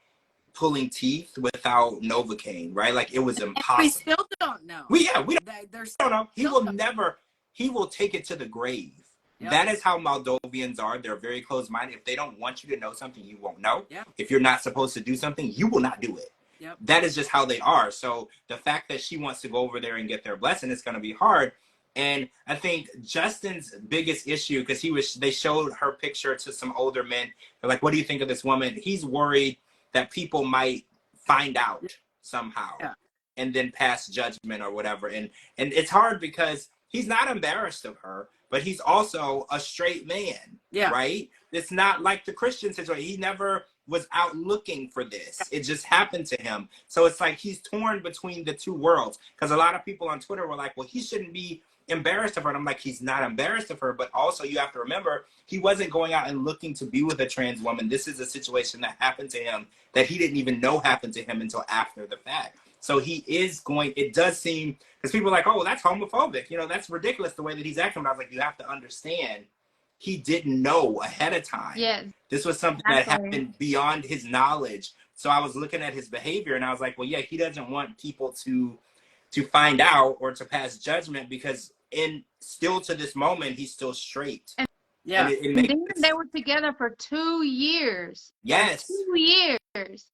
S1: pulling teeth without Novocaine, right? Like it was impossible.
S3: We still don't know.
S1: We don't know. He will take it to the grave. Yep. That is how Moldovians are. They're very closed-minded. If they don't want you to know something, you won't know. Yep. If you're not supposed to do something, you will not do it. Yep. That is just how they are. So the fact that she wants to go over there and get their blessing is going to be hard. And I think Justin's biggest issue, because they showed her picture to some older men. They're like, what do you think of this woman? He's worried that people might find out somehow and then pass judgment or whatever. And it's hard because he's not embarrassed of her, but he's also a straight man, right? It's not like the Christian situation. He never was out looking for this. It just happened to him. So it's like he's torn between the two worlds, because a lot of people on Twitter were like, well, he shouldn't be embarrassed of her. And I'm like, he's not embarrassed of her, but also you have to remember, he wasn't going out and looking to be with a trans woman. This is a situation that happened to him that he didn't even know happened to him until after the fact. So he is going, it does seem, because people are like, oh, well, that's homophobic. You know, that's ridiculous the way that he's acting. But I was like, you have to understand, he didn't know ahead of time.
S2: Yeah.
S1: This was something that happened beyond his knowledge. So I was looking at his behavior and I was like, well, yeah, he doesn't want people to find out or to pass judgment, because still to this moment, he's still straight. And,
S2: and they were together for 2 years.
S1: Yes.
S2: 2 years.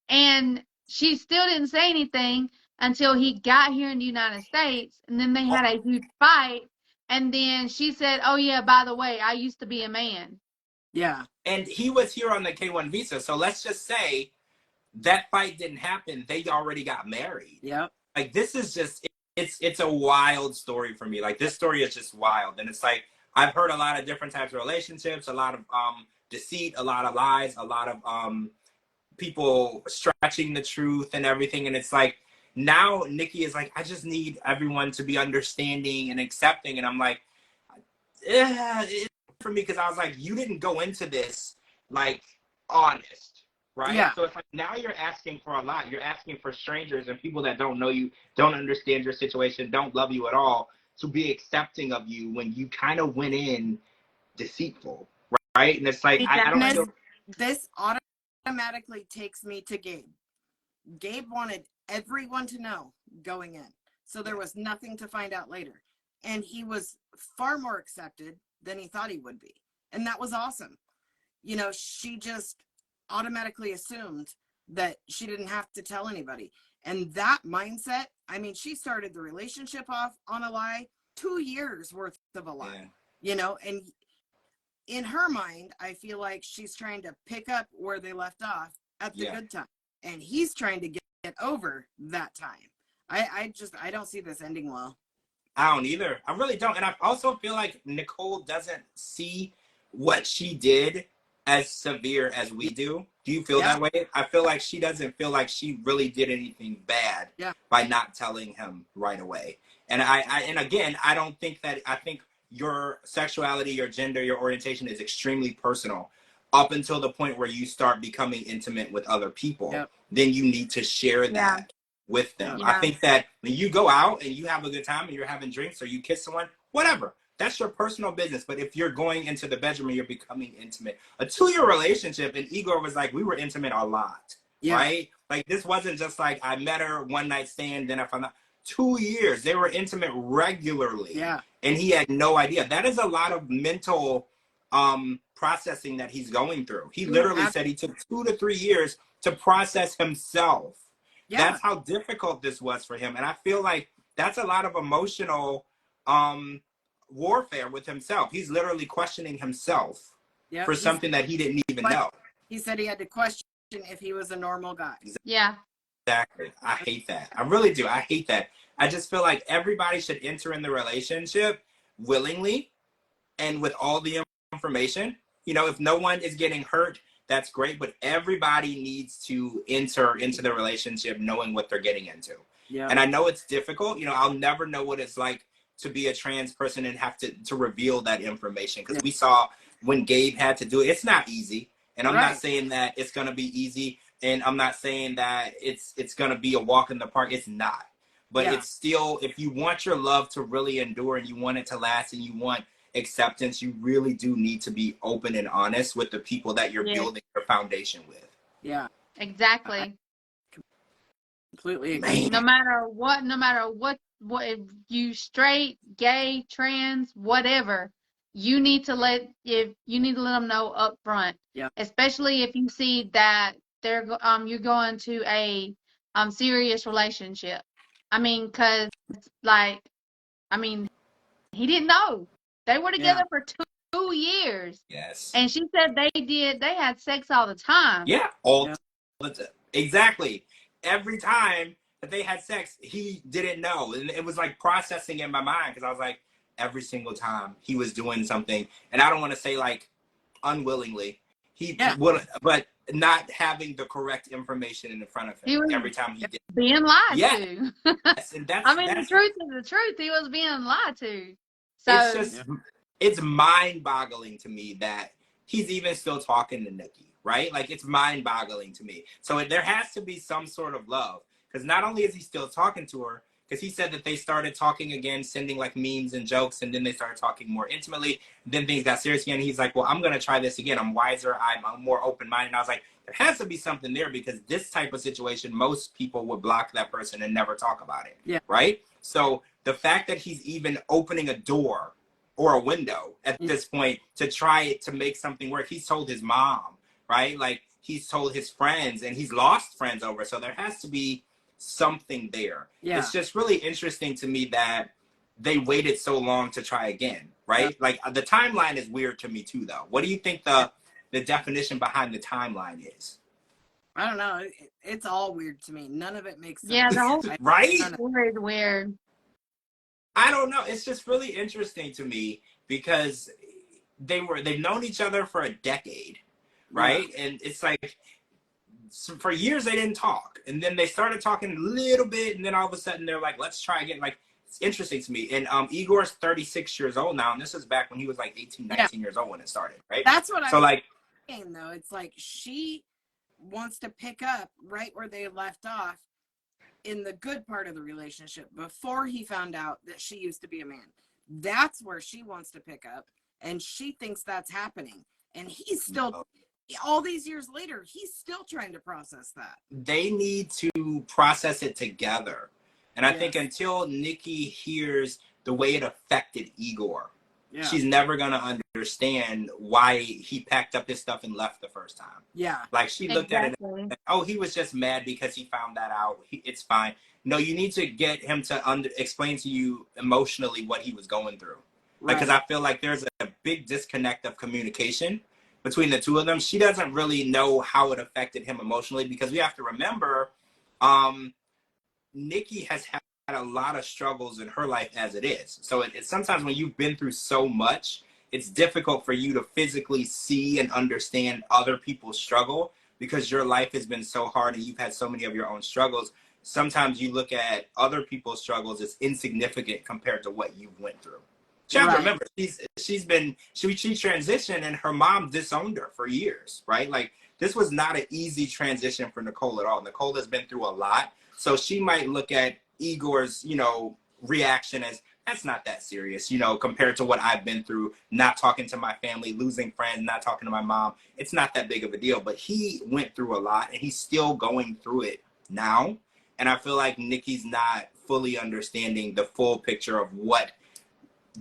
S2: And she still didn't say anything until he got here in the United States. And then they had a huge fight. And then she said, oh, yeah, by the way, I used to be a man.
S3: Yeah.
S1: And he was here on the K-1 visa. So let's just say that fight didn't happen. They already got married.
S3: Yep.
S1: Like, this is just, it's a wild story for me. Like, this story is just wild. And it's like, I've heard a lot of different types of relationships, a lot of deceit, a lot of lies, a lot of people stretching the truth and everything. And it's like, now Nikki is like, I just need everyone to be understanding and accepting. And I'm like, it's for me, because I was like, you didn't go into this like honest, right?
S3: Yeah.
S1: So it's like, now you're asking for a lot. You're asking for strangers and people that don't know you, don't understand your situation, don't love you at all, to be accepting of you when you kind of went in deceitful, right? And it's like, I don't feel...
S3: This automatically takes me to Gabe. Gabe wanted everyone to know going in, so there was nothing to find out later. And he was far more accepted than he thought he would be. And that was awesome. You know, she just automatically assumed that she didn't have to tell anybody. And that mindset, I mean, she started the relationship off on a lie, 2 years worth of a lie, you know, and in her mind, I feel like she's trying to pick up where they left off at the good time. And he's trying to get over that time. I don't see this ending well.
S1: I don't either. I really don't. And I also feel like Nicole doesn't see what she did as severe as we do. Do you feel that way? I feel like she doesn't feel like she really did anything bad by not telling him right away. And and again, I don't think that, I think your sexuality, your gender, your orientation is extremely personal up until the point where you start becoming intimate with other people. Then you need to share that with them. I think that when you go out and you have a good time and you're having drinks or you kiss someone, whatever, that's your personal business. But if you're going into the bedroom and you're becoming intimate, a 2-year relationship, and Igor was like, we were intimate a lot, right? Like, this wasn't just like, I met her one night stand, then I found out. 2 years, they were intimate regularly. And he had no idea. That is a lot of mental processing that he's going through. He literally said he took 2 to 3 years to process himself. That's how difficult this was for him. And I feel like that's a lot of emotional warfare with himself. He's literally questioning himself for something that he didn't even know.
S3: He said he had to question if he was a normal guy.
S2: Yeah.
S1: Exactly. I hate that. I really do. I hate that. I just feel like everybody should enter in the relationship willingly and with all the information. You know, if no one is getting hurt, that's great. But everybody needs to enter into the relationship knowing what they're getting into. And I know it's difficult. You know, I'll never know what it's like to be a trans person and have to reveal that information. Because we saw when Gabe had to do it, it's not easy. And I'm not saying that it's going to be easy. And I'm not saying that it's going to be a walk in the park. It's not. But it's still, if you want your love to really endure and you want it to last and you want acceptance, you really do need to be open and honest with the people that you're building your foundation with.
S3: Yeah.
S2: Exactly.
S3: I completely agree.
S2: No matter what, if you straight, gay, trans, whatever, you need to let them know up front.
S3: Yeah.
S2: Especially if you see that you're going to a serious relationship. I mean, he didn't know. They were together for 2 years.
S1: Yes.
S2: And she said they had sex all the time.
S1: Yeah. Exactly. Every time that they had sex, he didn't know. And it was like processing in my mind because I was like, every single time he was doing something, and I don't want to say like unwillingly, he would, but not having the correct information in front of him every time he did.
S2: Being lied to.
S1: Yes, and that's
S2: the truth is the truth. He was being lied to. So
S1: it's just it's mind-boggling to me that he's even still talking to Nikki, right? Like, it's mind-boggling to me. So there has to be some sort of love, because not only is he still talking to her, because he said that they started talking again, sending like memes and jokes, and then they started talking more intimately. Then things got serious again. He's like, well, I'm going to try this again. I'm wiser. I'm more open-minded. And I was like, there has to be something there, because this type of situation, most people would block that person and never talk about it.
S3: Yeah.
S1: Right? So the fact that he's even opening a door or a window at this point to try to make something work. He's told his mom, right? Like, he's told his friends, and he's lost friends over. So there has to be something there. Yeah. It's just really interesting to me that they waited so long to try again, right? Yeah. Like, the timeline is weird to me too, though. What do you think the definition behind the timeline is?
S3: I don't know. It's all weird to me. None of it makes sense.
S2: Yeah, the whole
S1: right?
S2: It's weird.
S1: I don't know. It's just really interesting to me because they've known each other for a decade, right? Yeah. And it's like, for years they didn't talk, and then they started talking a little bit, and then all of a sudden they're like, let's try again. Like, it's interesting to me. And Igor's 36 years old now, and this is back when he was like 18, 19 years old when it started, right?
S3: That's what I'm saying, though. It's like she wants to pick up right where they left off in the good part of the relationship before he found out that she used to be a man. That's where she wants to pick up, and she thinks that's happening. And he's still, all these years later, he's still trying to process that.
S1: They need to process it together. And I think until Nikki hears the way it affected Igor, she's never going to understand why he packed up his stuff and left the first time.
S3: Yeah.
S1: Like, she looked at it and, oh, he was just mad because he found that out. It's fine. No, you need to get him to explain to you emotionally what he was going through. Right. Because I feel like there's a big disconnect of communication between the two of them. She doesn't really know how it affected him emotionally, because we have to remember, Nikki has had a lot of struggles in her life as it is. So it's sometimes when you've been through so much, it's difficult for you to physically see and understand other people's struggle, because your life has been so hard and you've had so many of your own struggles. Sometimes you look at other people's struggles as insignificant compared to what you went through. You have to remember, she transitioned, and her mom disowned her for years, right? Like, this was not an easy transition for Nicole at all. Nicole has been through a lot. So she might look at Igor's, reaction as, that's not that serious, compared to what I've been through, not talking to my family, losing friends, not talking to my mom. It's not that big of a deal. But he went through a lot, and he's still going through it now. And I feel like Nikki's not fully understanding the full picture of what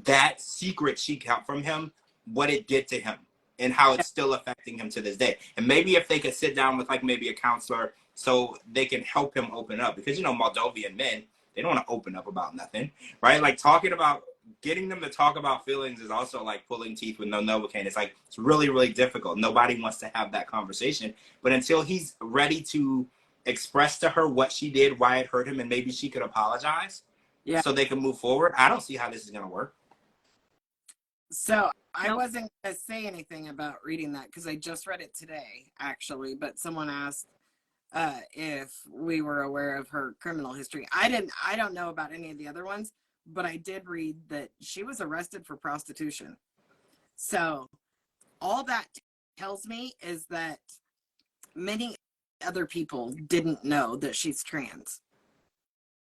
S1: that secret she got from him, what it did to him, and how it's still affecting him to this day. And maybe if they could sit down with like maybe a counselor so they can help him open up, because Moldovan men, they don't want to open up about nothing, right? Like, getting them to talk about feelings is also like pulling teeth with no Novocaine. It's like, it's really, really difficult. Nobody wants to have that conversation. But until he's ready to express to her what she did, why it hurt him, and maybe she could apologize so they can move forward, I don't see how this is going to work.
S3: So I wasn't going to say anything about reading that because I just read it today, actually. But someone asked if we were aware of her criminal history. I don't know about any of the other ones, but I did read that she was arrested for prostitution. So all that tells me is that many other people didn't know that she's trans.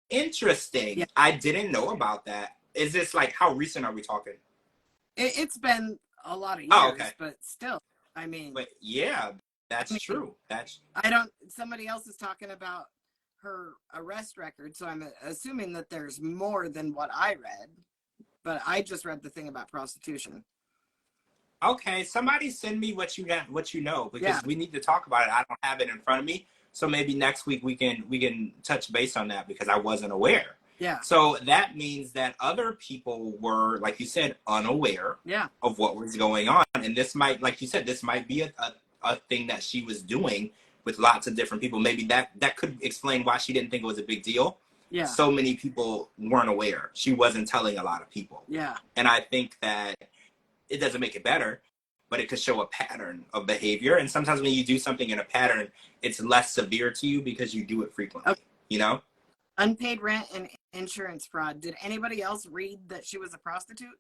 S1: Interesting.
S3: Yeah.
S1: I didn't know about that. Is this like, how recent are we talking?
S3: It's been a lot of years,
S1: Oh, okay.
S3: but still, I mean.
S1: But yeah, that's true.
S3: Somebody else is talking about her arrest record, so I'm assuming that there's more than what I read, but I just read the thing about prostitution.
S1: Okay, somebody send me what you got, what you know, because
S3: Yeah.
S1: we need to talk about it. I don't have it in front of me, so maybe next week we can touch base on that because I wasn't aware.
S3: Yeah.
S1: So that means that other people were, like you said, unaware of what was going on, and this might, like you said, this might be a thing that she was doing with lots of different people. Maybe that could explain why she didn't think it was a big deal.
S3: Yeah.
S1: So many people weren't aware. She wasn't telling a lot of people.
S3: Yeah.
S1: And I think that it doesn't make it better, but it could show a pattern of behavior. And sometimes when you do something in a pattern, it's less severe to you because you do it frequently, you know?
S3: Unpaid rent and insurance fraud. Did anybody else read that she was a prostitute?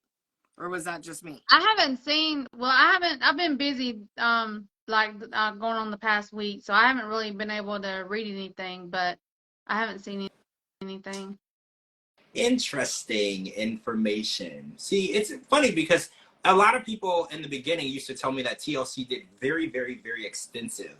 S3: Or was that just me?
S2: I've been busy, going on the past week, so I haven't really been able to read anything, but I haven't seen anything.
S1: Interesting information. See, it's funny because a lot of people in the beginning used to tell me that TLC did very, very, very extensive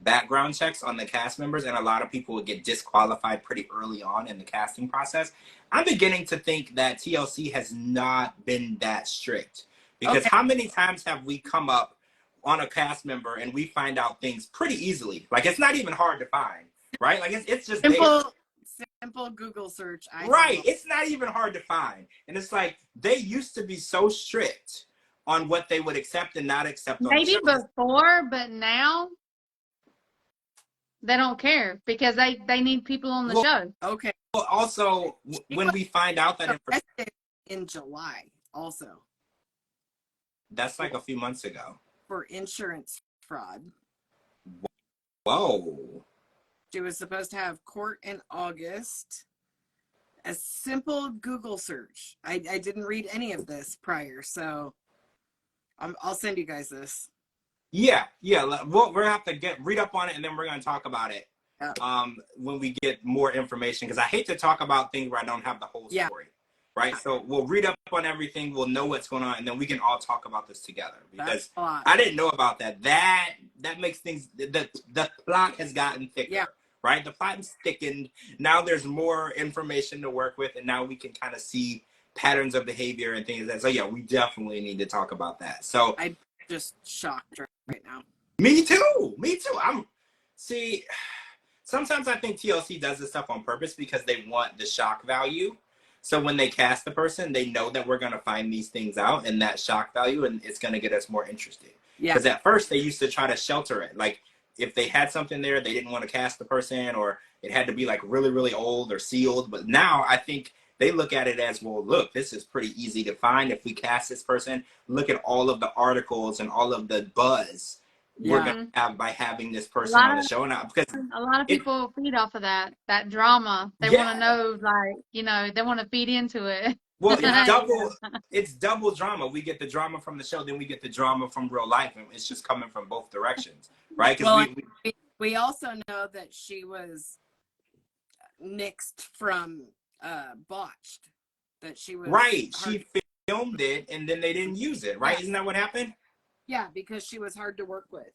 S1: background checks on the cast members, and a lot of people would get disqualified pretty early on in the casting process. I'm beginning to think that TLC has not been that strict, because how many times have we come up on a cast member and we find out things pretty easily? Like, it's not even hard to find, right? Like, it's just
S3: simple Google search.
S1: It's not even hard to find. And it's like, they used to be so strict on what they would accept and not accept.
S2: Maybe before, but now they don't care because they need people on the show.
S3: Okay.
S1: Well, also, when we find out that
S3: in July, also.
S1: That's like a few months ago.
S3: For insurance fraud.
S1: Whoa.
S3: She was supposed to have court in August. A simple Google search. I didn't read any of this prior, so I'll send you guys this.
S1: Yeah. We're gonna have to read up on it, and then we're gonna talk about it when we get more information. Because I hate to talk about things where I don't have the whole story, right? So we'll read up on everything. We'll know what's going on, and then we can all talk about this together. Because I didn't know about that. That makes things. The plot has gotten thicker. Yeah. Right? The plot is thickened. Now there's more information to work with, and now we can kind of see patterns of behavior and things like that. So yeah, we definitely need to talk about that. So
S3: I'm just shocked right now.
S1: Me too. Sometimes I think TLC does this stuff on purpose because they want the shock value. So when they cast the person, they know that we're going to find these things out and that shock value, and it's going to get us more interested. Yeah. Because at first they used to try to shelter it. Like, if they had something there, they didn't want to cast the person, or it had to be like really, really old or sealed. But now I think they look at it as, well, look, this is pretty easy to find. If we cast this person, look at all of the articles and all of the buzz we're going to have by having this person on the show now. Because
S2: a lot of people feed off of that drama. They want to know, they want to feed into it.
S1: Well, it's double drama. We get the drama from the show, then we get the drama from real life, and it's just coming from both directions, right?
S3: Well, we also know that she was nixed from Botched. That she was
S1: She filmed it, and then they didn't use it, right? Yeah. Isn't that what happened?
S3: Yeah, because she was hard to work with.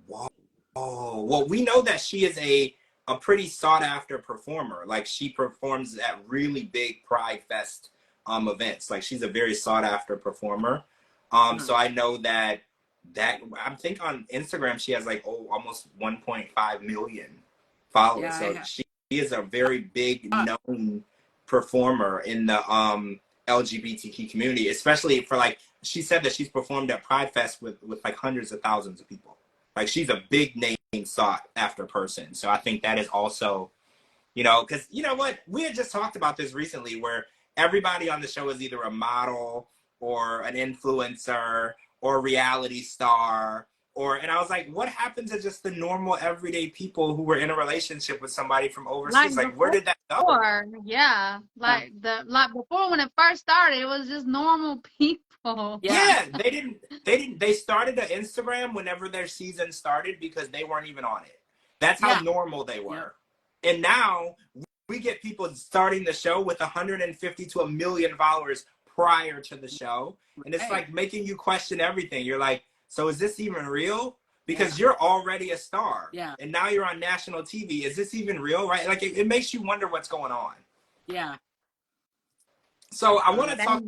S1: Whoa. Well, we know that she is a pretty sought after performer. Like, she performs at really big Pride Fest events. Like, she's a very sought after performer. So I know that I think on Instagram she has like almost 1.5 million followers. Yeah, so she is a very big known performer in the LGBTQ community, especially for, like, she said that she's performed at Pride Fest with like hundreds of thousands of people. Like, she's a big name sought after person. So I think that is also, because you know what, we had just talked about this recently where everybody on the show is either a model or an influencer or a reality star, and I was like, what happened to just the normal everyday people who were in a relationship with somebody from overseas? Like, where did that go?
S2: Before, when it first started, it was just normal people.
S1: Yeah, they started an Instagram whenever their season started because they weren't even on it. That's how normal they were. And now we get people starting the show with 150 to 1 million followers prior to the show. And it's like making you question everything. You're like, so is this even real? Because you're already a star.
S3: Yeah.
S1: And now you're on national TV. Is this even real? Right? Like it makes you wonder what's going on.
S3: Yeah.
S1: So I want to talk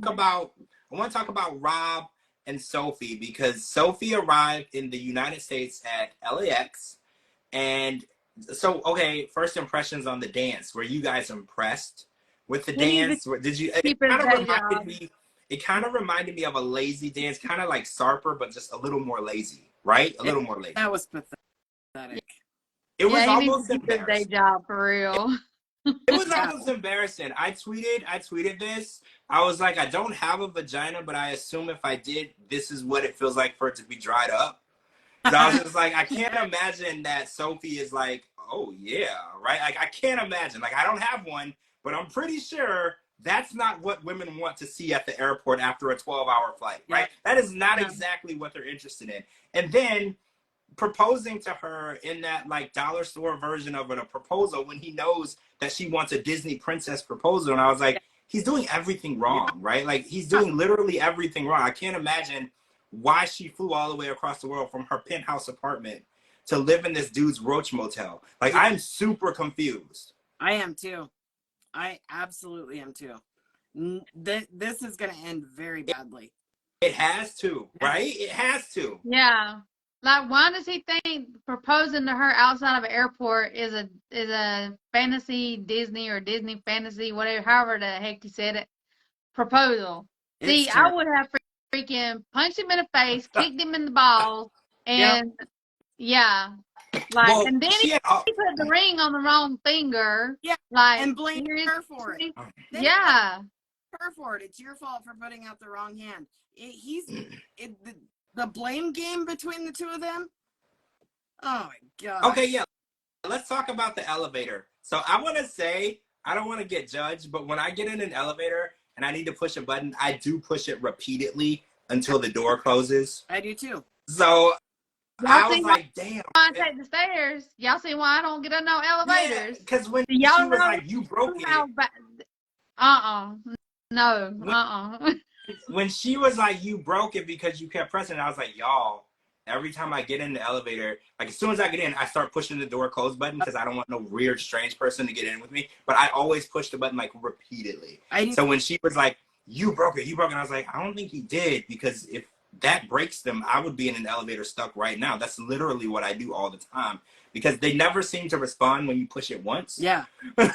S1: about Rob and Sophie, because Sophie arrived in the United States at LAX. And so, okay, first impressions on the dance. Were you guys impressed with the dance? Did you? It kind of reminded me of a lazy dance, kind of like Sarper, but just a little more lazy, right? A little more lazy.
S3: That was pathetic.
S1: It was almost
S2: embarrassing. His day job for real.
S1: It was almost embarrassing. I tweeted this. I was like, I don't have a vagina, but I assume if I did, this is what it feels like for it to be dried up. So I was just like, I can't imagine that Sophie is like, oh yeah, right? Like I can't imagine. Like I don't have one, but I'm pretty sure that's not what women want to see at the airport after a 12-hour flight, right? That is not exactly what they're interested in. And then proposing to her in that like dollar store version of a proposal when he knows that she wants a Disney princess proposal. And I was like, he's doing everything wrong, right? Like he's doing literally everything wrong. I can't imagine why she flew all the way across the world from her penthouse apartment to live in this dude's roach motel. Like I'm super confused.
S3: I am too. I absolutely am too. This is going to end very badly.
S1: It has to, right? It has to.
S2: Yeah. Like, why does he think proposing to her outside of an airport is a fantasy Disney or Disney fantasy, whatever, however the heck he said it, proposal? See, I would have freaking punched him in the face, kicked him in the balls, and and then he put the ring on the wrong finger.
S3: Yeah,
S2: like,
S3: and blamed her for it. Her for it. It's your fault for putting out the wrong hand. The blame game between the two of them. Oh my god.
S1: Okay, yeah. Let's talk about the elevator. So I want to say, I don't want to get judged, but when I get in an elevator and I need to push a button, I do push it repeatedly until the door closes.
S3: I do too.
S1: So I was like, damn.
S2: I take the stairs. Y'all see why I don't get in no elevators?
S1: Because when she was like, you broke it.
S2: No.
S1: When she was like, you broke it because you kept pressing it, I was like, y'all, every time I get in the elevator, like as soon as I get in, I start pushing the door close button because I don't want no weird, strange person to get in with me. But I always push the button like repeatedly. So when she was like, you broke it, I was like, I don't think he did, because if that breaks them, I would be in an elevator stuck right now. That's literally what I do all the time, because they never seem to respond when you push it once.
S3: Yeah.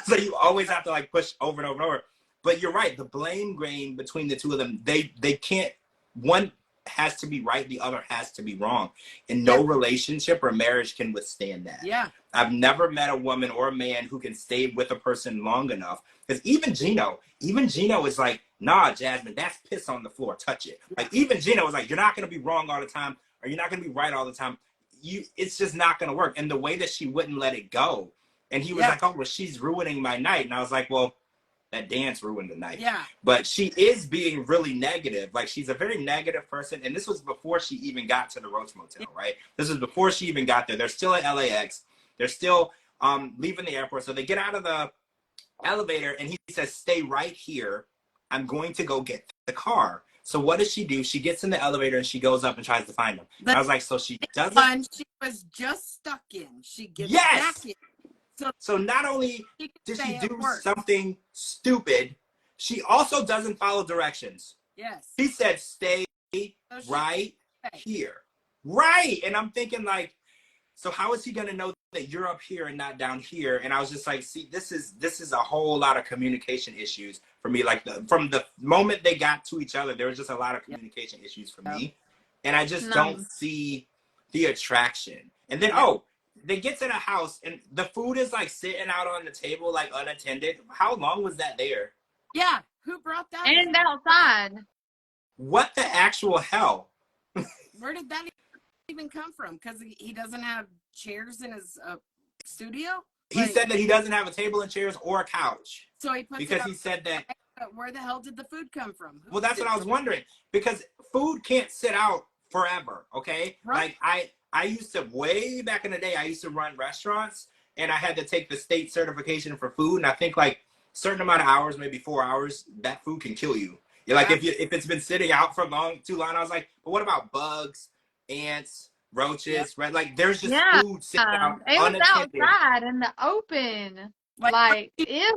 S1: So you always have to like push over and over and over. But you're right, the blame game between the two of them, they can't, one has to be right, the other has to be wrong. And no relationship or marriage can withstand that.
S3: Yeah.
S1: I've never met a woman or a man who can stay with a person long enough. Because even Gino is like, nah, Jasmine, that's piss on the floor, touch it. Like even Gino was like, you're not gonna be wrong all the time, or you're not gonna be right all the time. It's just not gonna work. And the way that she wouldn't let it go. And he was like, oh, well, she's ruining my night. And I was like, well, that dance ruined the night.
S3: Yeah.
S1: But she is being really negative. Like, she's a very negative person. And this was before she even got to the Roach Motel, right? This was before she even got there. They're still at LAX. They're still leaving the airport. So they get out of the elevator and he says, stay right here. I'm going to go get the car. So what does she do? She gets in the elevator and she goes up and tries to find him. I was like, so she doesn't.
S3: One she was just stuck in. She gets back in.
S1: So not only did she do something stupid, she also doesn't follow directions.
S3: Yes.
S1: He said, stay right here. Right. And I'm thinking like, so how is he going to know that you're up here and not down here? And I was just like, see, this is a whole lot of communication issues for me. Like from the moment they got to each other, there was just a lot of communication issues for me. And I just don't see the attraction. And then, they get to the house and the food is like sitting out on the table, like unattended. How long was that there?
S3: Yeah. Who brought that?
S2: And outside.
S1: What the actual hell?
S3: Where did that even come from? Because he doesn't have chairs in his studio?
S1: He said that he doesn't have a table and chairs or a couch.
S3: So he puts
S1: because he said that.
S3: Where the hell did the food come from?
S1: Well, that's what I was wondering. Because food can't sit out forever, okay? Right. Like I used to, way back in the day, I used to run restaurants, and I had to take the state certification for food. And I think like certain amount of hours, maybe 4 hours, that food can kill you. You're like, if it's been sitting out for too long, I was like, but what about bugs, ants, roaches, right? Like there's just food sitting out
S2: It was
S1: unattended.
S2: outside in the open. Like ew.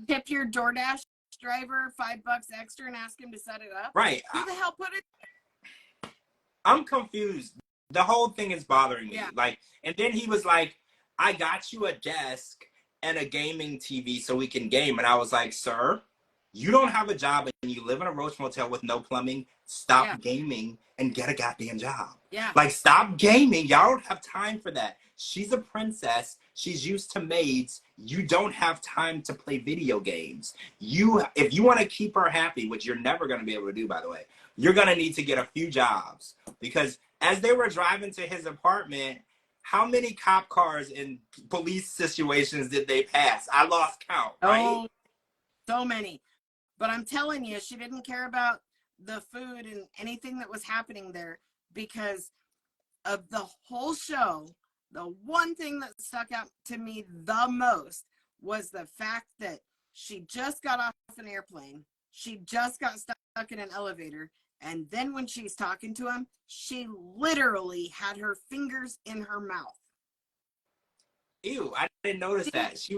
S3: Tip your DoorDash driver $5 extra and ask him to set it up.
S1: Right.
S3: Who the hell put it?
S1: I'm confused. The whole thing is bothering me.
S3: Yeah.
S1: Like, and then he was like, I got you a desk and a gaming TV so we can game. And I was like, sir, you don't have a job and you live in a Roach Motel with no plumbing. Stop gaming and get a goddamn job.
S3: Yeah.
S1: Like, stop gaming. Y'all don't have time for that. She's a princess. She's used to maids. You don't have time to play video games. If you want to keep her happy, which you're never going to be able to do, by the way, you're going to need to get a few jobs. Because as they were driving to his apartment, how many cop cars in police situations did they pass? I lost count, right?
S3: Oh, so many. But I'm telling you, she didn't care about the food and anything that was happening there because of the whole show. The one thing that stuck out to me the most was the fact that she just got off an airplane. She just got stuck in an elevator. And then when she's talking to him, she literally had her fingers in her mouth.
S1: Ew, I didn't notice that. She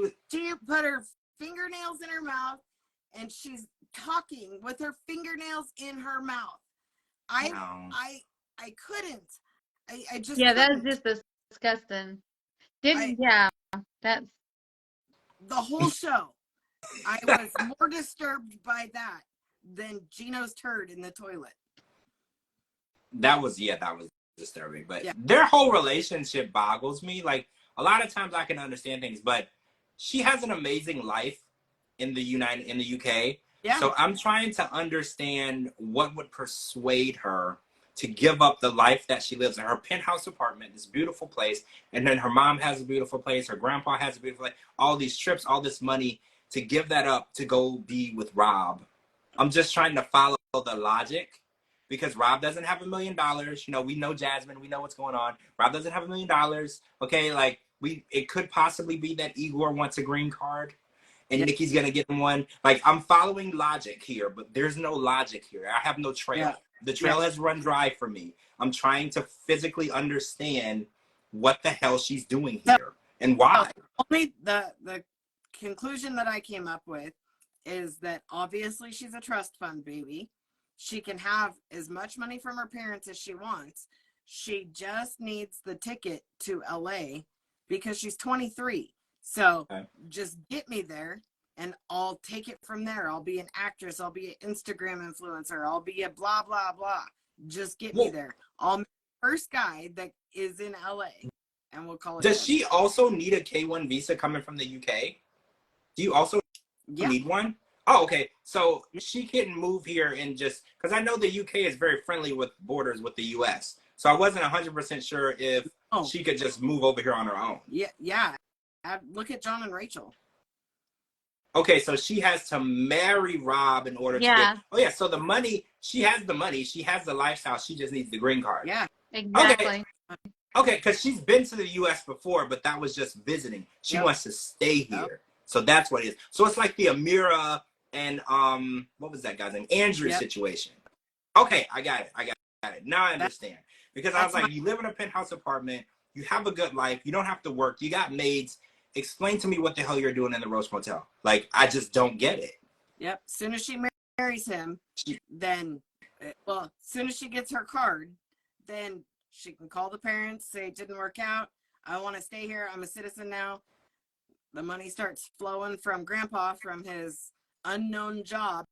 S3: put her fingernails in her mouth and she's talking with her fingernails in her mouth. I couldn't. I just
S2: that's just disgusting. That's
S3: the whole show. I was more disturbed by that than Gino's turd in the toilet.
S1: That was disturbing. But their whole relationship boggles me. Like, a lot of times I can understand things, but she has an amazing life in the UK. Yeah. So I'm trying to understand what would persuade her to give up the life that she lives in. Her penthouse apartment, this beautiful place, and then her mom has a beautiful place, her grandpa has a beautiful place, all these trips, all this money, to give that up to go be with Rob. I'm just trying to follow the logic, because Rob doesn't have $1 million. You know, we know Jasmine, we know what's going on. Rob doesn't have $1 million. Okay, like it could possibly be that Igor wants a green card and Nikki's gonna get him one. Like, I'm following logic here, but there's no logic here. I have no trail. Yeah. The trail has run dry for me. I'm trying to physically understand what the hell she's doing here and why.
S3: Only the conclusion that I came up with is that obviously she's a trust fund baby. She can have as much money from her parents as she wants. She just needs the ticket to LA because she's 23. So just get me there and I'll take it from there. I'll be an actress. I'll be an Instagram influencer. I'll be a blah, blah, blah. Just get me there. I'll meet the first guy that is in LA and we'll call it.
S1: Does she also need a K1 visa coming from the UK? Do you also need one? Oh, okay. So she can move here and just, because I know the UK is very friendly with borders with the US. So I wasn't 100% sure if she could just move over here on her own.
S3: Yeah. Look at John and Rachel.
S1: Okay, so she has to marry Rob in order to get... Oh, yeah, so the money, she has the money. She has the lifestyle. She just needs the green card.
S2: Yeah, exactly.
S1: Okay, because she's been to the U.S. before, but that was just visiting. She wants to stay here. So that's what it is. So it's like the Amira and, what was that guy's name? Andrew situation. Okay, I got it. Now I understand. Because I was like, you live in a penthouse apartment. You have a good life. You don't have to work. You got maids. Explain to me what the hell you're doing in the Roach Motel. Like, I just don't get it.
S3: Yep. As soon as she marries him, then, as soon as she gets her card, then she can call the parents, say it didn't work out. I want to stay here. I'm a citizen now. The money starts flowing from Grandpa from his unknown job,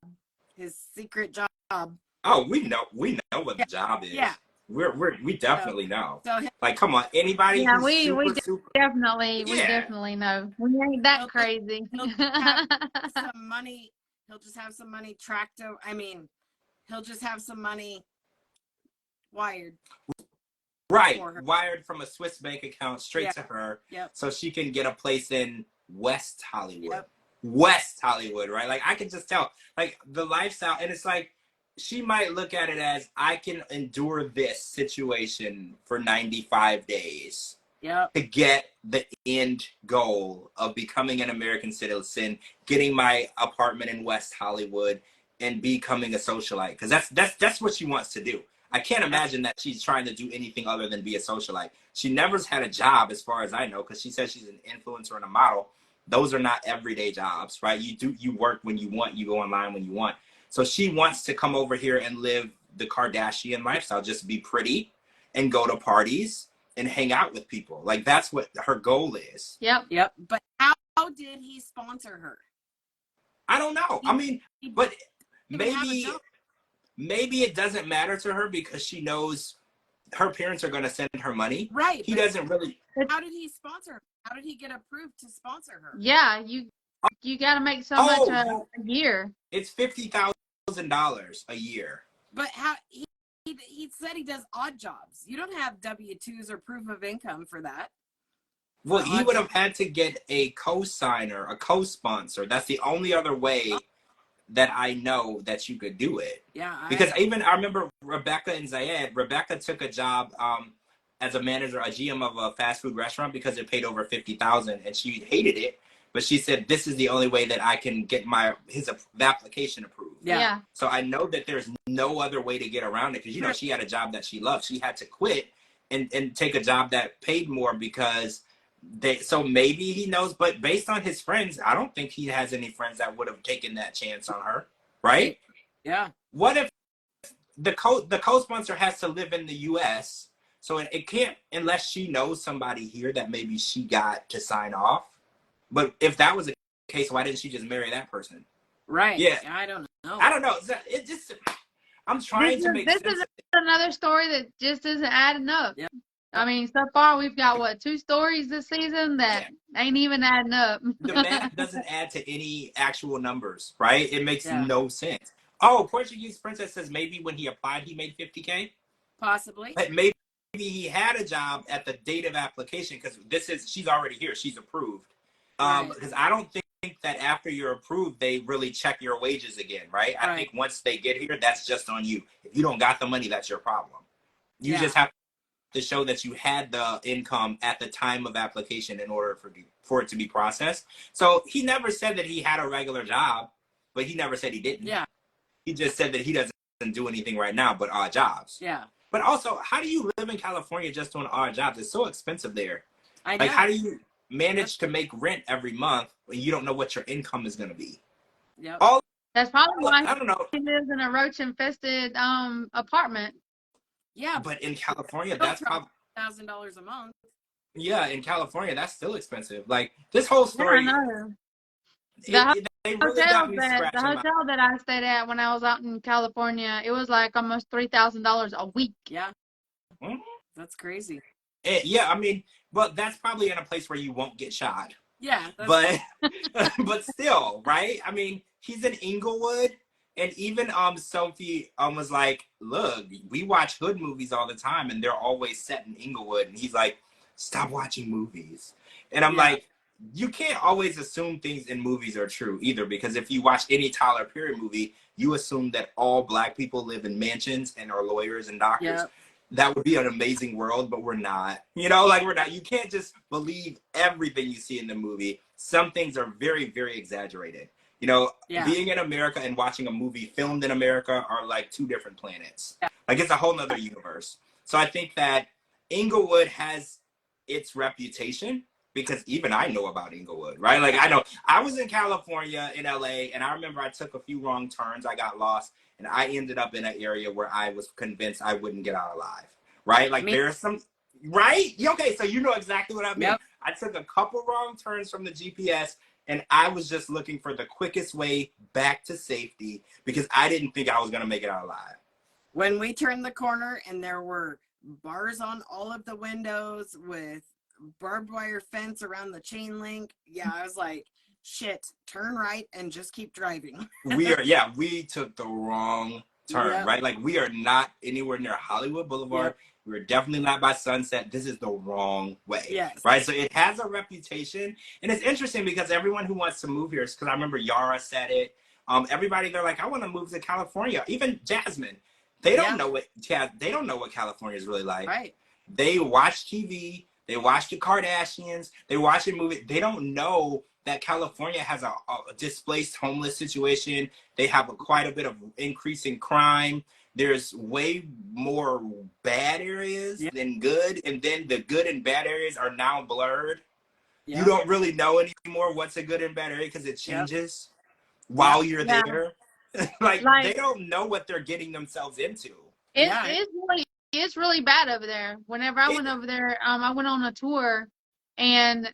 S3: his secret job.
S1: Oh, we know what the job is. Yeah. We definitely know. So, like, come on, anybody?
S2: Yeah, we definitely know. We ain't that crazy.
S3: He'll have some money. He'll just have some money tracked. He'll just have some money wired.
S1: Right, wired from a Swiss bank account straight to her, so she can get a place in West Hollywood. West Hollywood, right? Like, I can just tell, like, the lifestyle, and it's like, she might look at it as, I can endure this situation for 95 days.
S3: Yep.
S1: to get the end goal of becoming an American citizen, getting my apartment in West Hollywood, and becoming a socialite. Because that's what she wants to do. I can't imagine that she's trying to do anything other than be a socialite. She never's had a job, as far as I know, because she says she's an influencer and a model. Those are not everyday jobs, right? You work when you want, you go online when you want. So she wants to come over here and live the Kardashian lifestyle, just be pretty and go to parties and hang out with people. Like, that's what her goal is.
S2: Yep.
S3: Yep. But how did he sponsor her?
S1: I don't know. I mean, but maybe it doesn't matter to her because she knows her parents are going to send her money.
S3: Right.
S1: He doesn't really.
S3: How did he sponsor her? How did he get approved to sponsor her?
S2: Yeah, you got to make so much a year.
S1: It's $50,000 a year.
S3: But how he said he does odd jobs. You don't have W-2s or proof of income for that.
S1: Well, he would have had to get a co-signer, a co-sponsor. That's the only other way that I know that you could do it.
S3: Yeah.
S1: Because I remember Rebecca and Zayed. Rebecca took a job as a manager, a GM of a fast food restaurant because it paid over $50,000, and she hated it. But she said, this is the only way that I can get his application approved.
S2: Yeah.
S1: So I know that there's no other way to get around it because, she had a job that she loved. She had to quit and take a job that paid more because so maybe he knows. But based on his friends, I don't think he has any friends that would have taken that chance on her. Right?
S3: Yeah.
S1: What if the co-sponsor has to live in the U.S., so it can't, unless she knows somebody here that maybe she got to sign off. But if that was the case, why didn't she just marry that person?
S3: Right.
S1: Yeah.
S3: I don't know.
S1: I don't know. It just, I'm trying to make sense.
S2: This is another story that just isn't adding up.
S3: Yep.
S2: I mean, so far we've got 2 stories this season that ain't even adding up.
S1: The math doesn't add to any actual numbers, right? It makes no sense. Oh, Portuguese Princess says maybe when he applied, he made $50K.
S3: Possibly.
S1: But maybe he had a job at the date of application because she's already here. She's approved. Because I don't think that after you're approved, they really check your wages again, right? I think once they get here, that's just on you. If you don't got the money, that's your problem. You just have to show that you had the income at the time of application in order for it to be processed. So he never said that he had a regular job, but he never said he didn't.
S3: Yeah.
S1: He just said that he doesn't do anything right now but odd jobs.
S3: Yeah.
S1: But also, how do you live in California just doing odd jobs? It's so expensive there.
S3: I know.
S1: Like, how do you manage to make rent every month when you don't know what your income is going to be?
S3: Yep.
S2: That's probably why
S1: I don't know.
S2: he lives in a roach-infested apartment.
S3: Yeah.
S1: But in California, that's probably
S3: $1,000 a month.
S1: Yeah, in California, that's still expensive. Like, this whole story.
S2: Yeah, I know.
S1: They really got me scratching
S2: the hotel that I stayed at when I was out in California, it was like almost $3,000 a week.
S3: Yeah.
S1: Mm-hmm.
S3: That's crazy.
S1: Yeah, I mean, but that's probably in a place where you won't get shot.
S3: Yeah.
S1: But but still, right? I mean, he's in Inglewood, and even Sophie was like, look, we watch hood movies all the time, and they're always set in Inglewood. And he's like, stop watching movies. And I'm like, you can't always assume things in movies are true either, because if you watch any Tyler Perry movie, you assume that all Black people live in mansions and are lawyers and doctors.
S3: Yep.
S1: That would be an amazing world, but we're not. Like, we're not. You can't just believe everything you see in the movie. Some things are very, very exaggerated. Being in America and watching a movie filmed in America are like 2 different planets. Yeah. Like, it's a whole nother universe. So I think that Inglewood has its reputation, because even I know about Inglewood, right? Like, I know I was in California, in LA, and I remember I took a few wrong turns. I got lost, and I ended up in an area where I was convinced I wouldn't get out alive, right? Like, there's some, right? Okay, so you know exactly what I mean. Yep. I took a couple wrong turns from the GPS, and I was just looking for the quickest way back to safety because I didn't think I was going to make it out alive.
S3: When we turned the corner and there were bars on all of the windows with barbed wire fence around the chain link, I was like, shit, turn right and just keep driving.
S1: We took the wrong turn, right? Like, we are not anywhere near Hollywood Boulevard. We're definitely not by Sunset. This is the wrong way, right? So it has a reputation, and it's interesting because everyone who wants to move here, because I remember Yara said it, everybody, they're like, I want to move to California. Even Jasmine, they don't know what California is really like.
S3: Right.
S1: They watch TV. They watch the Kardashians. They watch a movie. They don't know that California has a displaced homeless situation. They have quite a bit of increase in crime. There's way more bad areas than good. And then the good and bad areas are now blurred. Yep. You don't really know anymore what's a good and bad area because it changes while you're there. like they don't know what they're getting themselves into.
S2: It's really bad over there. Whenever I went over there, I went on a tour, and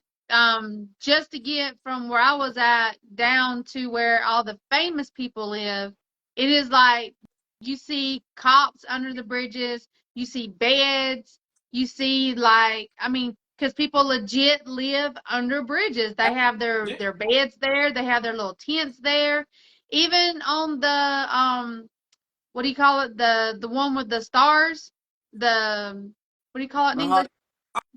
S2: just to get from where I was at down to where all the famous people live, it is like you see cops under the bridges, you see beds, you see because people legit live under bridges. They have their beds there, they have their little tents there. Even on the what do you call it? The one with the stars? What do you call it in English?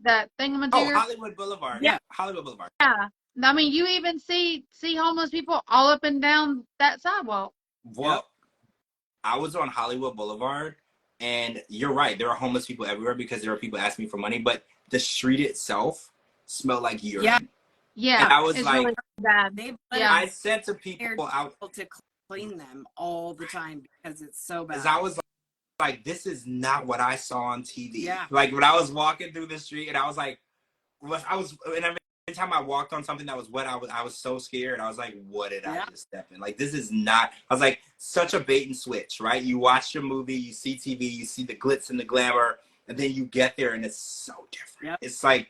S2: That thingamajigger?
S1: Oh, Hollywood Boulevard. Yeah, Hollywood Boulevard.
S2: Yeah. I mean, you even see homeless people all up and down that sidewalk.
S1: Well, I was on Hollywood Boulevard, and you're right. There are homeless people everywhere because there are people asking me for money, but the street itself smelled like urine.
S2: Yeah.
S1: And I was like,
S2: really bad.
S1: I said to people out
S3: to clean them all the time because it's so bad.
S1: Because I was like, this is not what I saw on TV.
S3: Yeah.
S1: Like when I was walking through the street, and I was like, and every time I walked on something that was wet, I was so scared. I was like, what did I just step in? Like, this is not. I was like, such a bait and switch, right? You watch your movie, you see TV, you see the glitz and the glamour, and then you get there, and it's so different. It's like,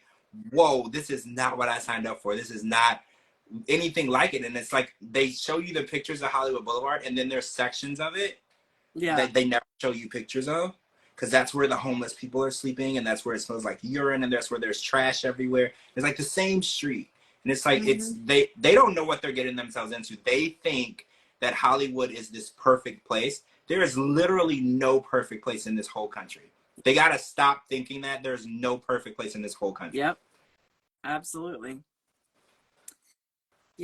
S1: whoa, this is not what I signed up for. This is not anything like it. And it's like they show you the pictures of Hollywood Boulevard, and then there's sections of it that they never show you pictures of, because that's where the homeless people are sleeping, and that's where it smells like urine, and that's where there's trash everywhere. It's like the same street, and it's like it's they don't know what they're getting themselves into. They think that Hollywood is this perfect place. There is literally no perfect place in this whole country. They got to stop thinking that there's no perfect place in this whole country.
S3: Yep, absolutely.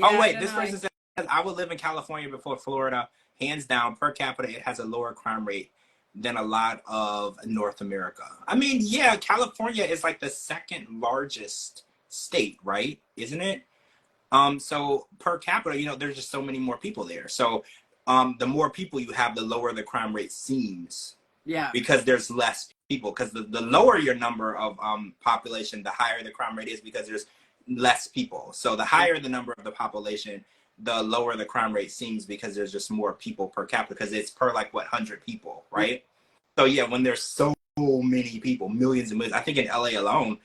S1: Oh wait, this person says I would live in California before Florida. Hands down, per capita, it has a lower crime rate than a lot of North America. I mean, yeah, California is like the second largest state, right? Isn't it? So per capita, there's just so many more people there. So the more people you have, the lower the crime rate seems.
S3: Yeah.
S1: Because there's less people. Because the lower your number of population, the higher the crime rate is because there's less people. So the higher the number of the population, the lower the crime rate seems because there's just more people per capita, because it's per 100 people, right? So yeah, when there's so many people, millions and millions, I think in LA alone,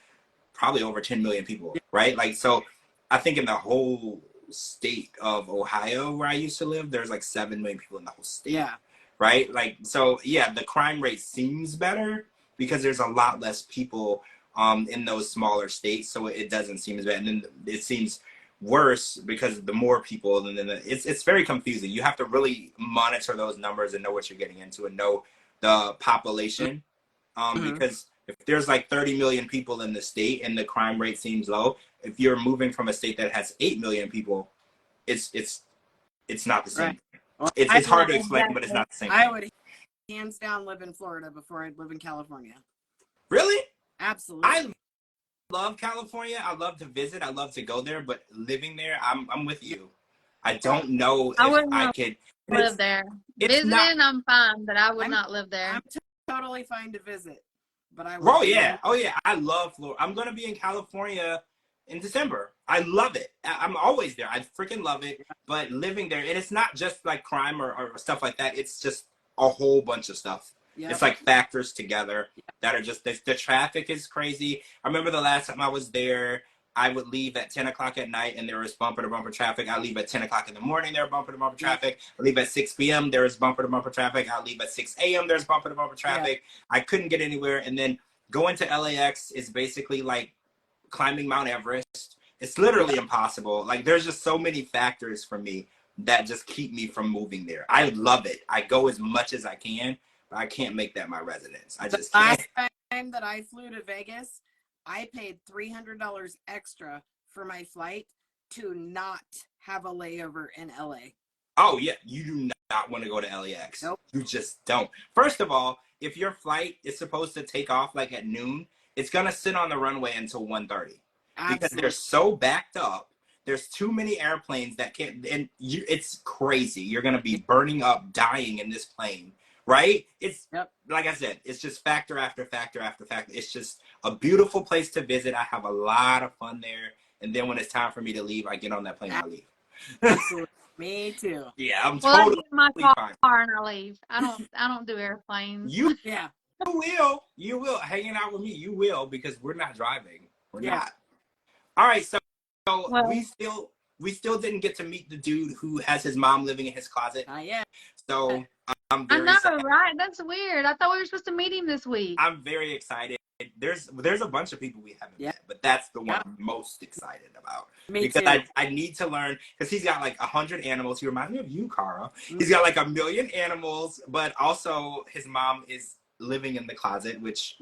S1: probably over 10 million people, right? So I think in the whole state of Ohio where I used to live, there's 7 million people in the whole state.
S3: Yeah.
S1: Right? So yeah, the crime rate seems better because there's a lot less people in those smaller states, so it doesn't seem as bad. And then it seems worse because the more people, and then it's very confusing. You have to really monitor those numbers and know what you're getting into and know the population, because if there's 30 million people in the state and the crime rate seems low, if you're moving from a state that has 8 million people, it's not the same.
S3: Right. Well,
S1: it's hard to explain, but it's not the same.
S3: I would hands down live in Florida before I'd live in California.
S1: Really?
S3: Absolutely.
S1: I love California. I love to visit. I love to go there, but living there, I'm with you. I don't know if I could
S2: live there. Visiting, I'm fine, but I would not live there.
S3: I'm totally fine to visit, but I.
S1: Oh yeah. I love Florida. I'm gonna be in California in December. I love it. I'm always there. I freaking love it. But living there, and it's not just crime or stuff like that. It's just a whole bunch of stuff. Yep. It's factors together that are just, the traffic is crazy. I remember the last time I was there, I would leave at 10 o'clock at night and there was bumper to bumper traffic. I leave at 10 o'clock in the morning, there was bumper to bumper traffic. I leave at 6 p.m., there was bumper to bumper traffic. I leave at 6 a.m., there's bumper to bumper traffic. I couldn't get anywhere. And then going to LAX is basically climbing Mount Everest. It's literally impossible. There's just so many factors for me that just keep me from moving there. I love it. I go as much as I can. I can't make that my residence. I just can't.
S3: Last time that I flew to Vegas, I paid $300 extra for my flight to not have a layover in LA.
S1: Oh yeah, you do not want to go to LAX.
S3: Nope.
S1: You just don't. First of all, if your flight is supposed to take off at noon, it's gonna sit on the runway until 1:30 because
S3: Absolutely.
S1: they're so backed up. There's too many airplanes that can't, and it's crazy. You're gonna be burning up, dying in this plane, right? It's like I said, it's just factor after factor after factor. It's just a beautiful place to visit. I have a lot of fun there, and then when it's time for me to leave, I get on that plane and I leave.
S3: Absolutely. Me too.
S1: Yeah, I'm
S2: Well, I
S1: totally
S2: get in my
S1: fine.
S2: car and I leave. I don't do airplanes.
S1: You
S3: Yeah.
S1: you will hanging out with me. You will, because we're not driving. We're
S3: Yeah.
S1: not. All right, so
S2: Well,
S1: we still didn't get to meet the dude who has his mom living in his closet.
S3: Not yet.
S1: So I'm
S2: I
S1: very
S2: know,
S1: excited.
S2: right? That's weird. I thought we were supposed to meet him this week.
S1: I'm very excited. There's a bunch of people we haven't met, but that's the one I'm most excited about.
S3: Me
S1: because
S3: too.
S1: I need to learn, because he's got like 100 animals. He reminds me of you, Cara. He's got like 1 million animals, but also his mom is living in the closet, which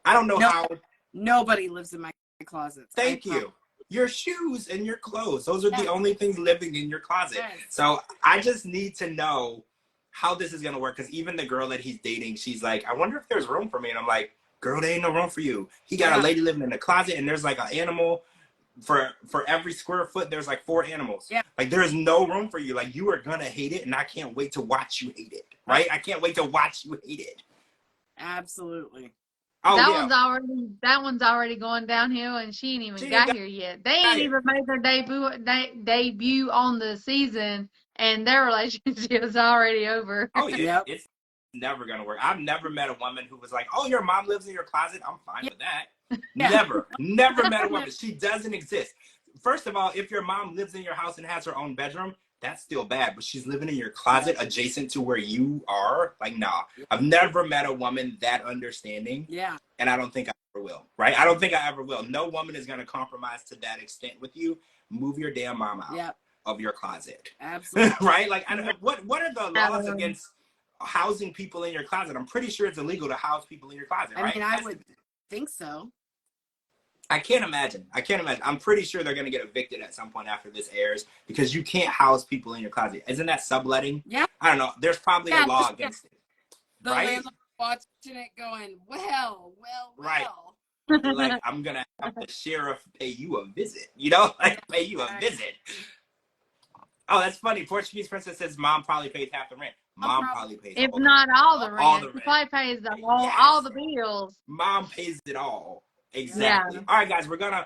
S1: I don't know how.
S3: Nobody lives in my closet.
S1: Thank you. Your shoes and your clothes. Those are the only things living in your closet. Yes. So I just need to know how this is going to work. Because even the girl that he's dating, she's like, I wonder if there's room for me. And I'm like, girl, there ain't no room for you. He got a lady living in the closet, and there's like an animal. For every square foot, there's like 4 animals. Yeah. Like, there's no room for you. Like, you are going to hate it, and I can't wait to watch you hate it. Right? I can't wait to watch you hate it.
S3: Absolutely.
S1: Oh,
S2: that one's already going downhill, and she ain't even got here yet. They ain't even made their debut on the season, and their relationship is already over.
S1: Oh yeah, it's never gonna work. I've never met a woman who was like, "Oh, your mom lives in your closet." I'm fine with that. Never met a woman. She doesn't exist. First of all, if your mom lives in your house and has her own bedroom, that's still bad. But she's living in your closet adjacent to where you are. Like, nah. I've never met a woman that understanding. Yeah. And I don't think I ever will. Right? I don't think I ever will. No woman is gonna compromise to that extent with you. Move your damn mom out of your closet. Absolutely. Right? Like, what are the laws against housing people in your closet? I'm pretty sure it's illegal to house people in your closet, right?
S3: I mean, I would think so.
S1: I can't imagine. I'm pretty sure they're going to get evicted at some point after this airs, because you can't house people in your closet. Isn't that subletting? Yeah. I don't know. There's probably a law against it.
S3: The landlord watching it going, well.
S1: Right. Like, I'm going to have the sheriff pay you a visit. You know? Like, pay you a visit. Oh, that's funny. Portuguese Princess says mom probably pays half the rent. Mom probably pays
S2: if not all the rent.
S1: All the rent.
S2: She probably pays all the bills.
S1: Mom pays it all. Exactly. Yeah. All right, guys, we're gonna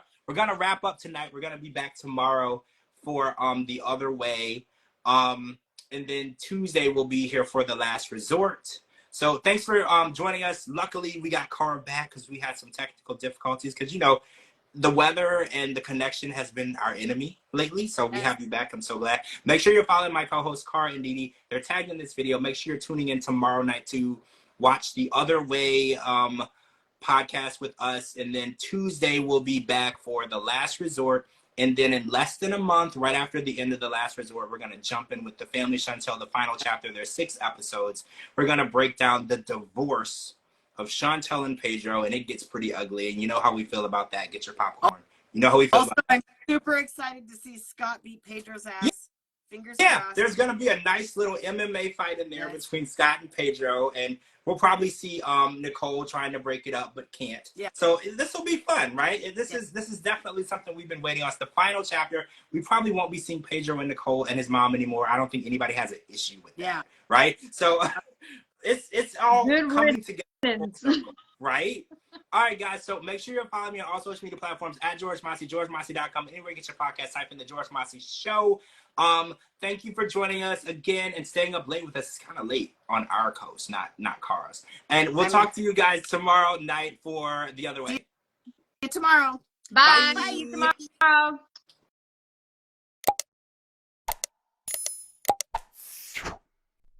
S1: wrap up tonight. We're gonna be back tomorrow for The Other Way. And then Tuesday we'll be here for The Last Resort. So thanks for joining us. Luckily we got Cara back because we had some technical difficulties, because you know the weather and the connection has been our enemy lately. So we have you back. I'm so glad. Make sure you're following my co-hosts Cara and Didi. They're tagged in this video. Make sure you're tuning in tomorrow night to watch The Other Way podcast with us, and then Tuesday we'll be back for The Last Resort, and then in less than a month, right after the end of The Last Resort, we're going to jump in with The Family Chantel, the final chapter. There's 6 episodes. We're going to break down the divorce of Chantel and Pedro, and it gets pretty ugly, and you know how we feel about that. Get your popcorn. You know how we feel about that.
S3: I'm super excited to see Scott beat Pedro's ass. Fingers crossed.
S1: There's going to be a nice little MMA fight in there between Scott and Pedro, and we'll probably see Nicole trying to break it up but can't. Yeah. So this will be fun, right? This is definitely something we've been waiting on. It's the final chapter. We probably won't be seeing Pedro and Nicole and his mom anymore. I don't think anybody has an issue with that. Yeah. Right? So it's all coming together. Right? All right, guys. So make sure you're following me on all social media platforms at George Mossey, GeorgeMossey.com. Anywhere you get your podcast, type in The George Mossey Show. Thank you for joining us again and staying up late with us. It's kind of late on our coast, not Cara's. And we'll talk to you guys tomorrow night for The Other Way.
S3: See you tomorrow.
S2: Bye. Bye. See you tomorrow.